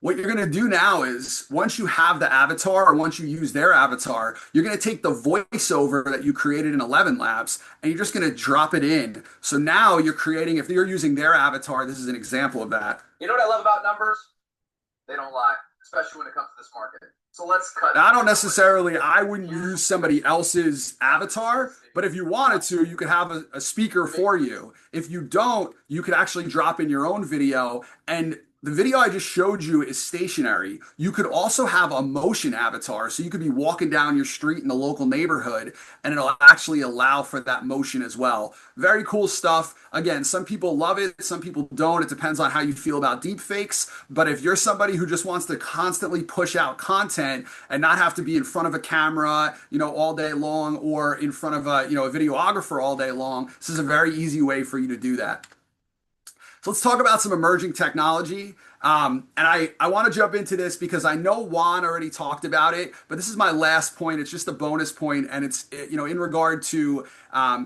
What you're going to do now is once you have the avatar or once you use their avatar, you're going to take the voiceover that you created in 11 Labs and you're just going to drop it in. So now you're creating, if you're using their avatar, this is an example of that. You know what I love about numbers? They don't lie, especially when it comes to this market. So let's cut. I wouldn't use somebody else's avatar, but if you wanted to, you could have a speaker for you. If you don't, you could actually drop in your own video, and the video I just showed you is stationary. You could also have a motion avatar. So you could be walking down your street in the local neighborhood and it'll actually allow for that motion as well. Very cool stuff. Again, some people love it, some people don't. It depends on how you feel about deep fakes. But if you're somebody who just wants to constantly push out content and not have to be in front of a camera, all day long or in front of a videographer all day long, this is a very easy way for you to do that. So let's talk about some emerging technology. And I want to jump into this because I know Juan already talked about it, but this is my last point. It's just a bonus point, and it's in regard to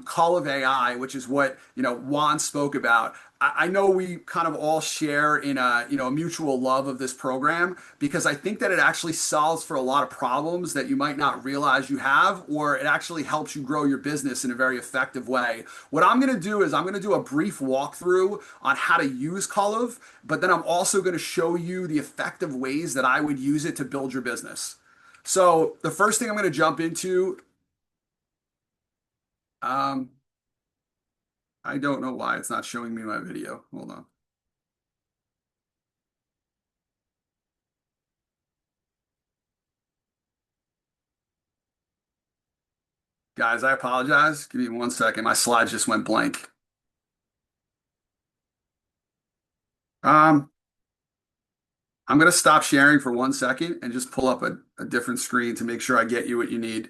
Call of AI, which is what Juan spoke about. I know we kind of all share in a mutual love of this program because I think that it actually solves for a lot of problems that you might not realize you have, or it actually helps you grow your business in a very effective way. What I'm going to do is I'm going to do a brief walkthrough on how to use Call, but then I'm also going to show you the effective ways that I would use it to build your business. So the first thing I'm going to jump into, I don't know why it's not showing me my video. Hold on. Guys, I apologize. Give me 1 second. My slides just went blank. I'm going to stop sharing for 1 second and just pull up a different screen to make sure I get you what you need.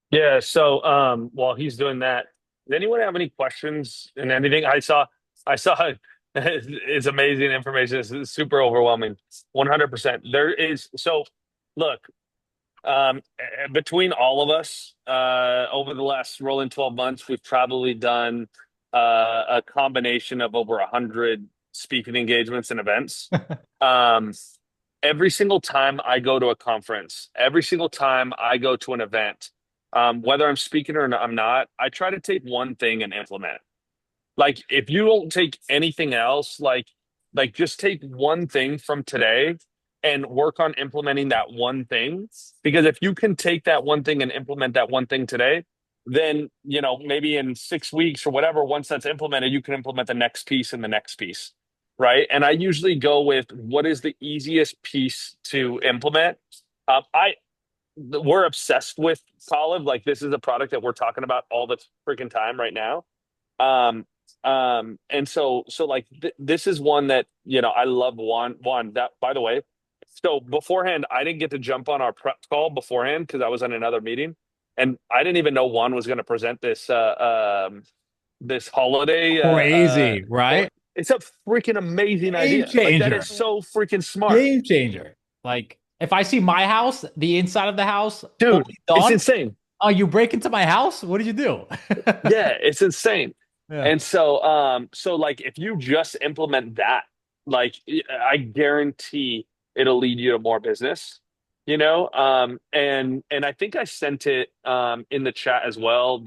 Yeah. So while he's doing that, does anyone have any questions and anything? I saw it's amazing information. It's super overwhelming. 100%. There is, so look, between all of us, over the last rolling 12 months, we've probably done a combination of over 100 speaking engagements and events. Every single time I go to a conference, every single time I go to an event, whether I'm speaking or I'm not, I try to take one thing and implement. Like if you don't take anything else, like just take one thing from today and work on implementing that one thing. Because if you can take that one thing and implement that one thing today, then maybe in 6 weeks or whatever, once that's implemented, you can implement the next piece and the next piece. Right. And I usually go with what is the easiest piece to implement. We're obsessed with Olive. Like this is a product that we're talking about all the freaking time right now. And so like this is one that I love. Juan, that, by the way, so beforehand I didn't get to jump on our prep call beforehand because I was on another meeting, and I didn't even know Juan was going to present this this holiday. Crazy, right? It's a freaking amazing idea. Like, that is so freaking smart. Game changer. Like if I see my house, the inside of the house, dude, it's insane. Oh, you break into my house? What did you do? Yeah, it's insane. Yeah. And so like if you just implement that, like I guarantee it'll lead you to more business, and I think I sent it in the chat as well.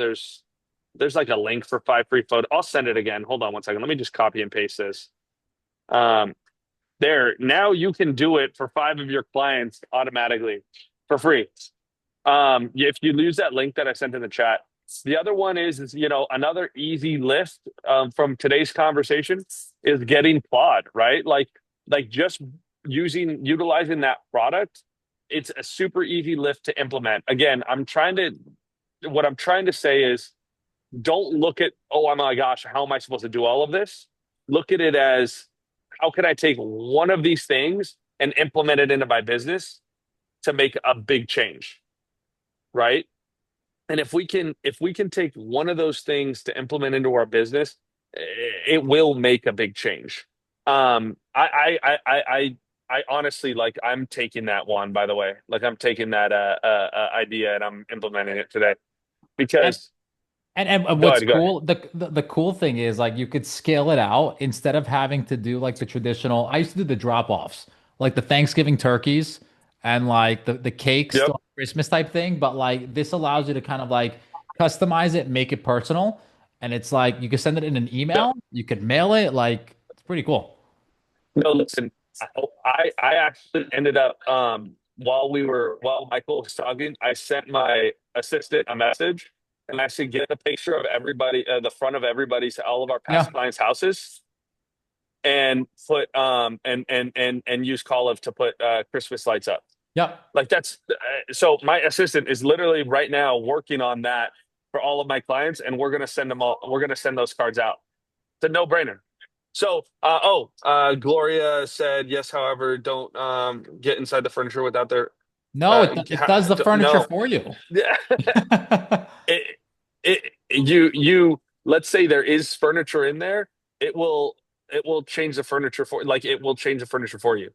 There's like a link for 5 free photos. I'll send it again. Hold on 1 second. Let me just copy and paste this. There, now you can do it for 5 of your clients automatically for free. If you use that link that I sent in the chat. The other one is another easy lift from today's conversation is getting Claude, right? Like just utilizing that product. It's a super easy lift to implement. Again, I'm trying to what I'm trying to say is don't look at, oh my gosh, how am I supposed to do all of this? Look at it as how can I take one of these things and implement it into my business to make a big change, right? And if we can take one of those things to implement into our business, it will make a big change. I honestly like I'm taking that one, by the way. Like I'm taking that idea and I'm implementing it today And because and go what's ahead, go ahead. cool, the cool thing is like you could scale it out instead of having to do like the traditional. I used to do the drop-offs, like the Thanksgiving turkeys and like the cakes, the Yep. Christmas type thing. But like this allows you to kind of like customize it, make it personal, and it's like you can send it in an Yep. email, you could mail it. Like it's pretty cool. No, listen, I actually ended up while Michael was talking, I sent my assistant a message and I said get a picture of everybody, the front of everybody's all of our past Yeah. clients' houses and put and use Call to put Christmas lights up. Yep. Like that's so my assistant is literally right now working on that for all of my clients, and we're gonna send them all. We're gonna send those cards out. It's a no brainer. So, Gloria said yes. However, don't get inside the furniture without their No, it does the furniture no. for you. Yeah. it, you let's say there is furniture in there, it will change the furniture for like it will change the furniture for you.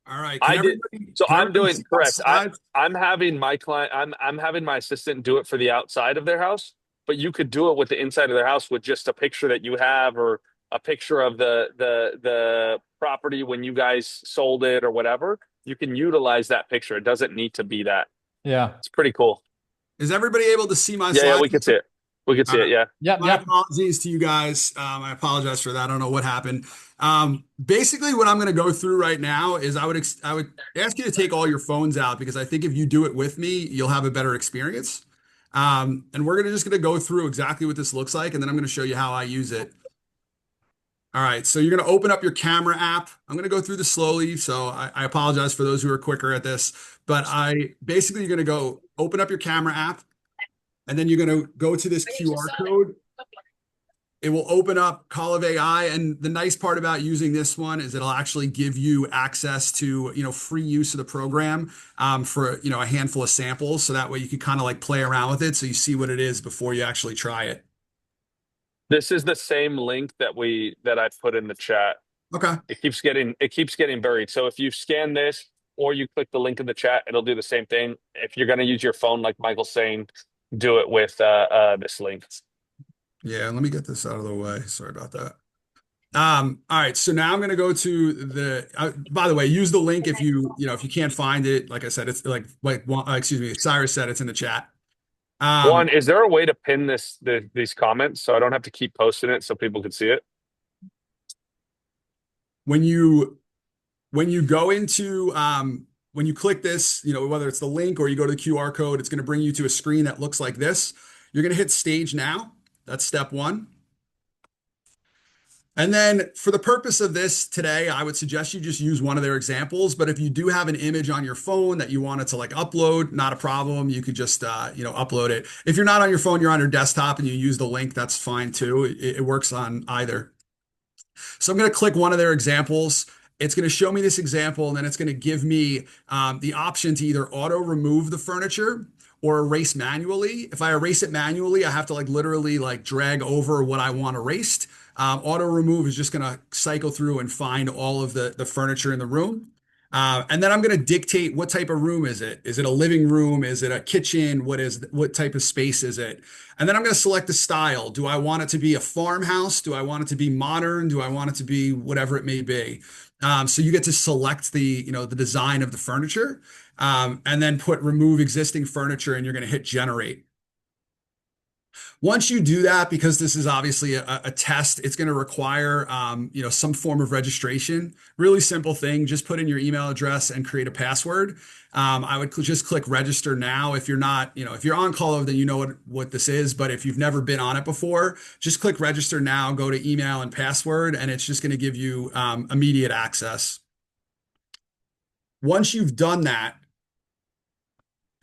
All right. I did. So Can I'm everybody doing see my correct. slides? I'm having my client. I'm having my assistant do it for the outside of their house, but you could do it with the inside of their house with just a picture that you have or a picture of the property when you guys sold it or whatever. You can utilize that picture. It doesn't need to be that. Yeah. It's pretty cool. Is everybody able to see my Yeah, yeah, slides? we could see it. We could All see right. it. Yeah. Yep. My Yep. apologies to you guys. I apologize for that. I don't know what happened. Basically, what I'm going to go through right now is I would ask you to take all your phones out because I think if you do it with me, you'll have a better experience. And we're just going to go through exactly what this looks like, and then I'm going to show you how I use it. All right, so you're going to open up your camera app. I'm going to go through this slowly, so I apologize for those who are quicker at this. But you're going to go open up your camera app, and then you're going to go to this QR code. It will open up Call of AI, and the nice part about using this one is it'll actually give you access to free use of the program for a handful of samples, so that way you can kind of like play around with it, so you see what it is before you actually try it. This is the same link that I put in the chat. Okay. It keeps getting buried. So if you scan this or you click the link in the chat, it'll do the same thing. If you're going to use your phone, like Michael's saying, do it with this link. Yeah, let me get this out of the way. Sorry about that. All right, so now I'm going to go to by the way, use the link if if you can't find it. Like I said, it's excuse me, Cyrus said it's in the chat. Juan, is there a way to pin these comments so I don't have to keep posting it so people can see it? When you go into when you click this, whether it's the link or you go to the QR code, it's going to bring you to a screen that looks like this. You're going to hit stage now. That's step one. And then for the purpose of this today, I would suggest you just use one of their examples. But if you do have an image on your phone that you wanted to like upload, not a problem. You could just, upload it. If you're not on your phone, you're on your desktop and you use the link, that's fine too. It works on either. So I'm going to click one of their examples. It's going to show me this example, and then it's going to give me the option to either auto remove the furniture or erase manually. If I erase it manually, I have to literally drag over what I want erased. Auto remove is just going to cycle through and find all of the furniture in the room. And then I'm going to dictate what type of room is it? Is it a living room? Is it a kitchen? What type of space is it? And then I'm going to select the style. Do I want it to be a farmhouse? Do I want it to be modern? Do I want it to be whatever it may be? So you get to select the design of the furniture, and then put remove existing furniture, and you're going to hit generate. Once you do that, because this is obviously a test, it's going to require some form of registration. Really simple thing. Just put in your email address and create a password. I would just click register now. If you're not, if you're on Call of, then you know what this is. But if you've never been on it before, just click register now, go to email and password, and it's just going to give you immediate access. Once you've done that,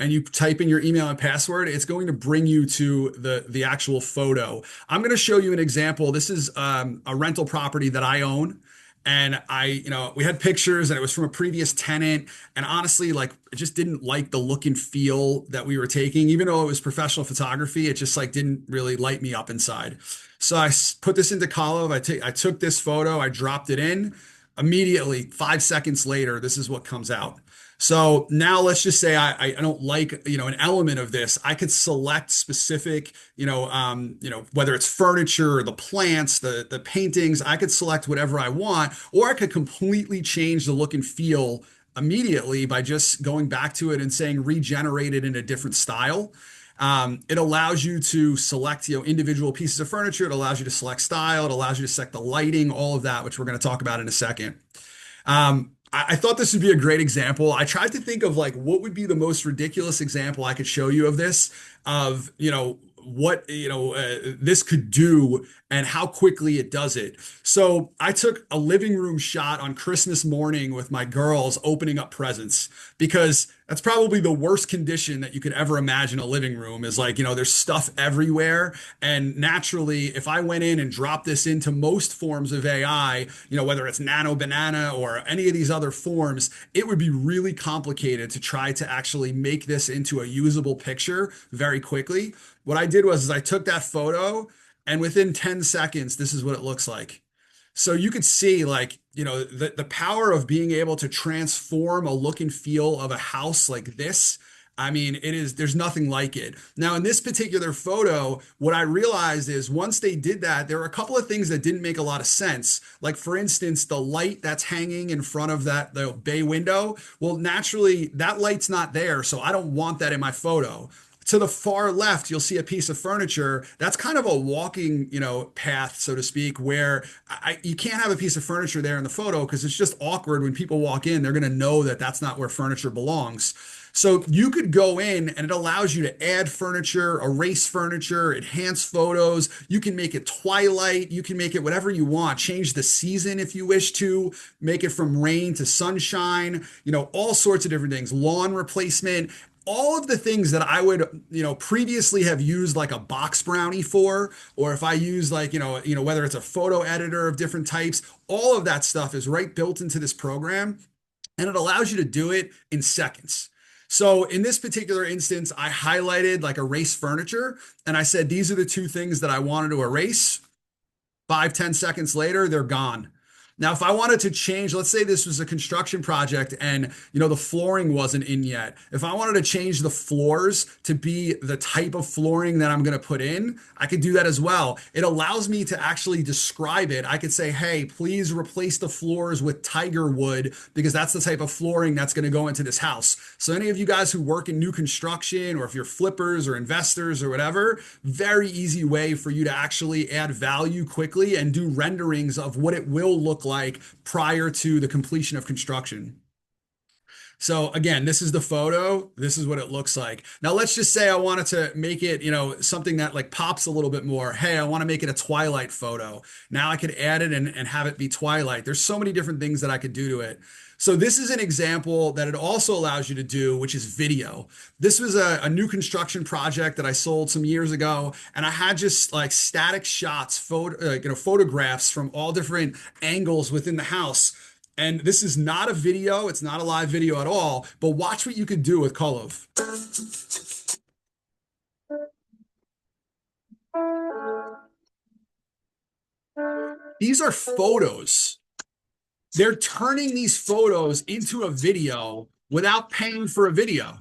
and you type in your email and password, it's going to bring you to the actual photo. I'm going to show you an example. This is a rental property that I own. And we had pictures and it was from a previous tenant. And honestly, like, I just didn't like the look and feel that we were taking, even though it was professional photography, it just like didn't really light me up inside. So I put this into Colov. I took this photo, I dropped it in immediately. 5 seconds later, this is what comes out. So now let's just say I don't like, an element of this. I could select specific, whether it's furniture or the plants, the paintings, I could select whatever I want, or I could completely change the look and feel immediately by just going back to it and saying regenerate it in a different style. It allows you to select, individual pieces of furniture. It allows you to select style. It allows you to select the lighting, all of that, which we're going to talk about in a second. I thought this would be a great example. I tried to think of like what would be the most ridiculous example I could show you of this, of what this could do and how quickly it does it. So I took a living room shot on Christmas morning with my girls opening up presents, because that's probably the worst condition that you could ever imagine a living room is like, there's stuff everywhere. And naturally, if I went in and dropped this into most forms of AI, whether it's Nano Banana or any of these other forms, it would be really complicated to try to actually make this into a usable picture very quickly. What I did was I took that photo, and within 10 seconds, this is what it looks like. So you could see like, the power of being able to transform a look and feel of a house like this. I mean, there's nothing like it. Now, in this particular photo, what I realized is once they did that, there were a couple of things that didn't make a lot of sense. Like, for instance, the light that's hanging in front of the bay window. Well, naturally, that light's not there, so I don't want that in my photo. To the far left, you'll see a piece of furniture. That's kind of a walking, path, so to speak, where you can't have a piece of furniture there in the photo because it's just awkward when people walk in. They're going to know that that's not where furniture belongs. So you could go in and it allows you to add furniture, erase furniture, enhance photos. You can make it twilight. You can make it whatever you want. Change the season if you wish to. Make it from rain to sunshine. All sorts of different things. Lawn replacement. All of the things that I would, previously have used like a box brownie for, or if I use like, whether it's a photo editor of different types, all of that stuff is right built into this program, and it allows you to do it in seconds. So in this particular instance, I highlighted like erase furniture, and I said, these are the two things that I wanted to erase. 5-10 seconds later, they're gone. Now, if I wanted to change, let's say this was a construction project and, the flooring wasn't in yet. If I wanted to change the floors to be the type of flooring that I'm going to put in, I could do that as well. It allows me to actually describe it. I could say, hey, please replace the floors with tiger wood because that's the type of flooring that's going to go into this house. So any of you guys who work in new construction, or if you're flippers or investors or whatever, very easy way for you to actually add value quickly and do renderings of what it will look like prior to the completion of construction. So again, this is the photo. This is what it looks like. Now, let's just say I wanted to make it, something that like pops a little bit more. Hey, I want to make it a twilight photo. Now I could add it and have it be twilight. There's so many different things that I could do to it. So this is an example that it also allows you to do, which is video. This was a new construction project that I sold some years ago, and I had just like static shots, photographs from all different angles within the house. And this is not a video. It's not a live video at all, but watch what you could do with Colov. These are photos. They're turning these photos into a video without paying for a video.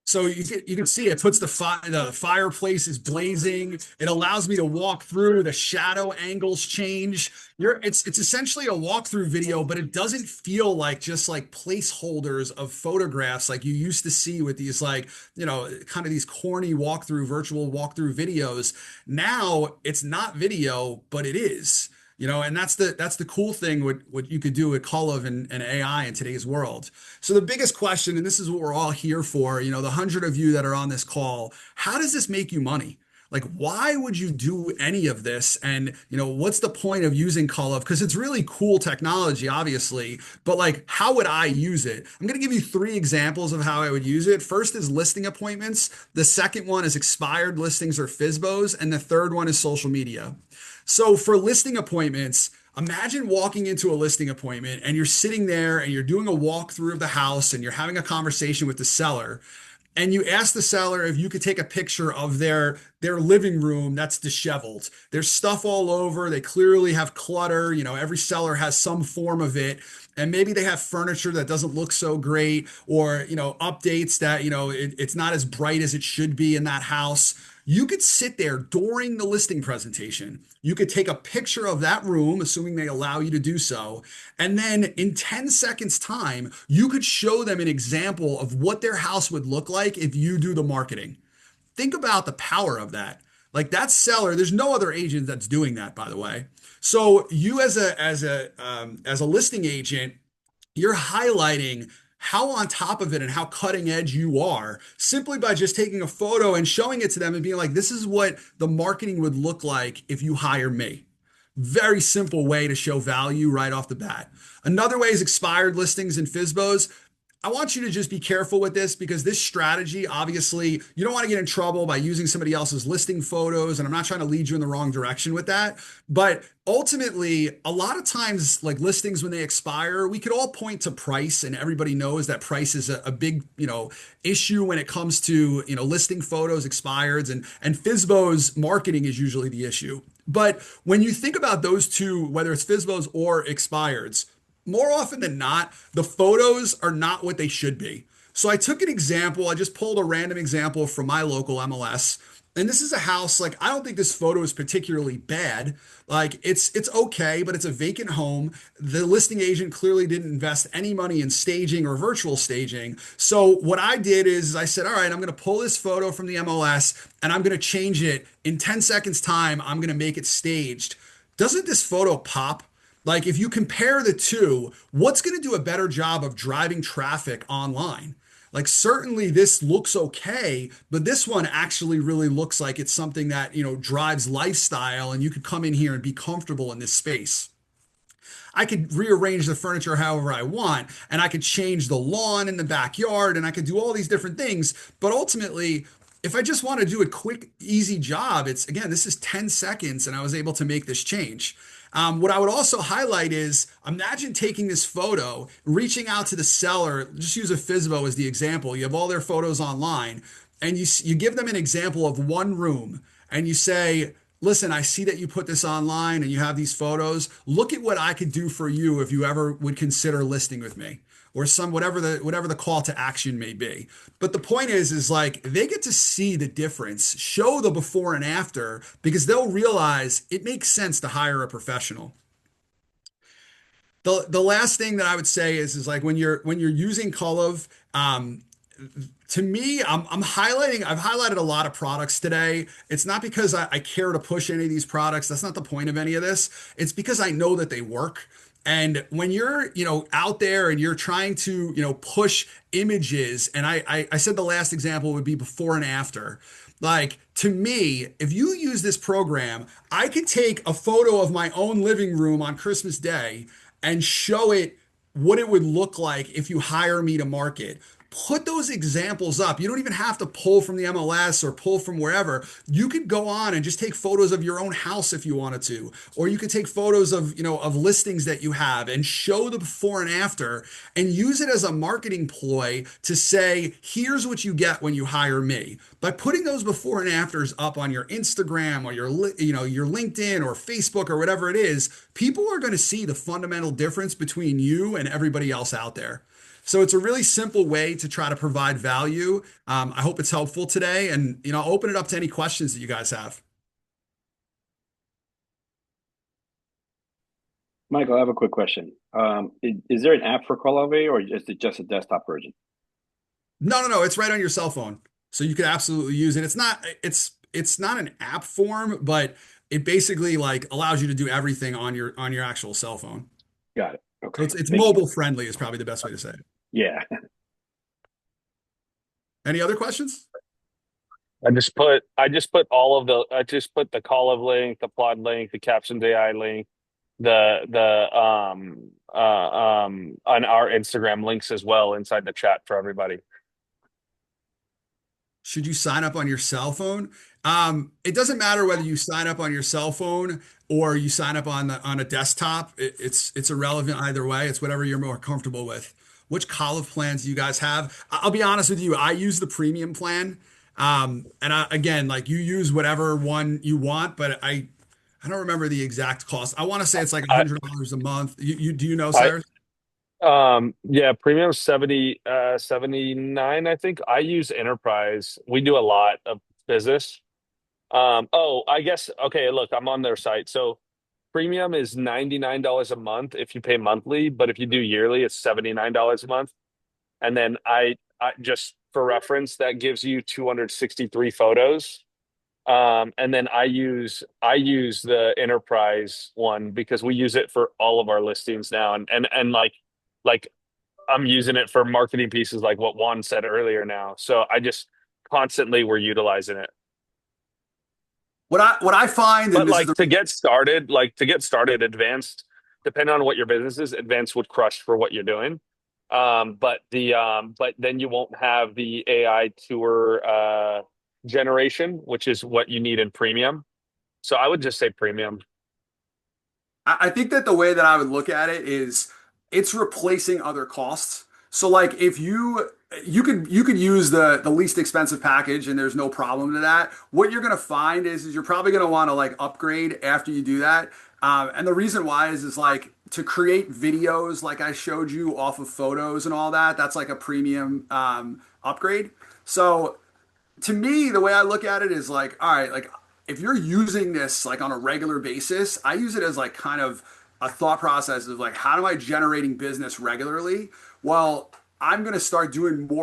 So you can see it puts the fireplace is blazing. It allows me to walk through. The shadow angles change. It's essentially a walkthrough video, but it doesn't feel like just like placeholders of photographs like you used to see with these like, kind of these corny virtual walkthrough videos. Now it's not video, but it is. And that's the cool thing what you could do with Colov and AI in today's world. So the biggest question, and this is what we're all here for, the 100 of you that are on this call, how does this make you money? Like, why would you do any of this? And, what's the point of using Call of? Because it's really cool technology, obviously, but like, how would I use it? I'm going to give you three examples of how I would use it. First is listing appointments. The second one is expired listings or FSBOs. And the third one is social media. So for listing appointments, imagine walking into a listing appointment and you're sitting there and you're doing a walkthrough of the house and you're having a conversation with the seller and you ask the seller if you could take a picture of their living room that's disheveled. There's stuff all over. They clearly have clutter. Every seller has some form of it. And maybe they have furniture that doesn't look so great, or updates that it's not as bright as it should be in that house. You could sit there during the listing presentation. You could take a picture of that room, assuming they allow you to do so. And then in 10 seconds time, you could show them an example of what their house would look like if you do the marketing. Think about the power of that. Like that seller, there's no other agent that's doing that, by the way. So you as a listing agent, you're highlighting how on top of it and how cutting edge you are simply by just taking a photo and showing it to them and being like, this is what the marketing would look like if you hire me. Very simple way to show value right off the bat. Another way is expired listings and FSBOs. I want you to just be careful with this because this strategy, obviously, you don't want to get in trouble by using somebody else's listing photos. And I'm not trying to lead you in the wrong direction with that. But ultimately, a lot of times, like listings when they expire, we could all point to price, and everybody knows that price is a big, issue when it comes to, listing photos, expireds, and FSBOs marketing is usually the issue. But when you think about those two, whether it's FSBOs or expireds, more often than not, the photos are not what they should be. So I took an example. I just pulled a random example from my local MLS. And this is a house, like, I don't think this photo is particularly bad. Like, it's okay, but it's a vacant home. The listing agent clearly didn't invest any money in staging or virtual staging. So what I did is I said, all right, I'm going to pull this photo from the MLS and I'm going to change it in 10 seconds time. I'm going to make it staged. Doesn't this photo pop? Like, if you compare the two, what's going to do a better job of driving traffic online? Like, certainly this looks okay, but this one actually really looks like it's something that, drives lifestyle and you could come in here and be comfortable in this space. I could rearrange the furniture however I want, and I could change the lawn in the backyard, and I could do all these different things. But ultimately, if I just want to do a quick, easy job, this is 10 seconds, and I was able to make this change. What I would also highlight is imagine taking this photo, reaching out to the seller, just use a FSBO as the example. You have all their photos online, and you give them an example of one room, and you say, listen, I see that you put this online and you have these photos. Look at what I could do for you if you ever would consider listing with me, or whatever the call to action may be. But the point is like they get to see the difference, show the before and after, because they'll realize it makes sense to hire a professional. The last thing that I would say is like when you're using Call of, to me, I've highlighted a lot of products today. It's not because I care to push any of these products. That's not the point of any of this. It's because I know that they work. And when you're, out there and you're trying to, push images, and I said the last example would be before and after. Like, to me, if you use this program, I could take a photo of my own living room on Christmas Day and show it what it would look like if you hire me to market. Put those examples up. You don't even have to pull from the MLS or pull from wherever. You could go on and just take photos of your own house if you wanted to, or you could take photos of, of listings that you have and show the before and after and use it as a marketing ploy to say, here's what you get when you hire me. By putting those before and afters up on your Instagram or your LinkedIn or Facebook or whatever it is, people are going to see the fundamental difference between you and everybody else out there. So it's a really simple way to try to provide value. I hope it's helpful today, and I'll open it up to any questions that you guys have. Michael, I have a quick question. Is there an app for Colave, or is it just a desktop version? No. It's right on your cell phone, so you can absolutely use it. It's not an app form, but it basically like allows you to do everything on your actual cell phone. Got it. Okay. So it's mobile friendly is probably the best way to say it. Yeah. Any other questions? I just put the call of link, the plot link, the captions AI link, on our Instagram links as well inside the chat for everybody. Should you sign up on your cell phone? It doesn't matter whether you sign up on your cell phone or you sign up on a desktop. It's irrelevant either way. It's whatever you're more comfortable with. Which call of plans do you guys have? I'll be honest with you. I use the premium plan. Again, like you use whatever one you want, but I don't remember the exact cost. I want to say it's like I $100 a month. You do you know, I Cyrus? Yeah, premium 79, I think. I use enterprise. We do a lot of business. Oh, I guess okay, look, I'm on their site. So premium is $99 a month if you pay monthly, but if you do yearly, it's $79 a month. And then I just for reference, that gives you 263 photos. And then I use the enterprise one because we use it for all of our listings now, and like I'm using it for marketing pieces like what Juan said earlier now. So I just constantly we're utilizing it. What I find, and But this is the to get started, advanced, depending on what your business is, advanced would crush for what you're doing. But then you won't have the AI tour generation, which is what you need in premium. So I would just say premium. I think that the way that I would look at it is it's replacing other costs. So like if you could use the least expensive package and there's no problem to that. What you're gonna find is you're probably gonna want to like upgrade after you do that. And the reason why is like to create videos like I showed you off of photos and all that, that's like a premium upgrade. So to me, the way I look at it is like, all right, like if you're using this like on a regular basis, I use it as like kind of a thought process of like, how am I generating business regularly? Well, I'm going to start doing more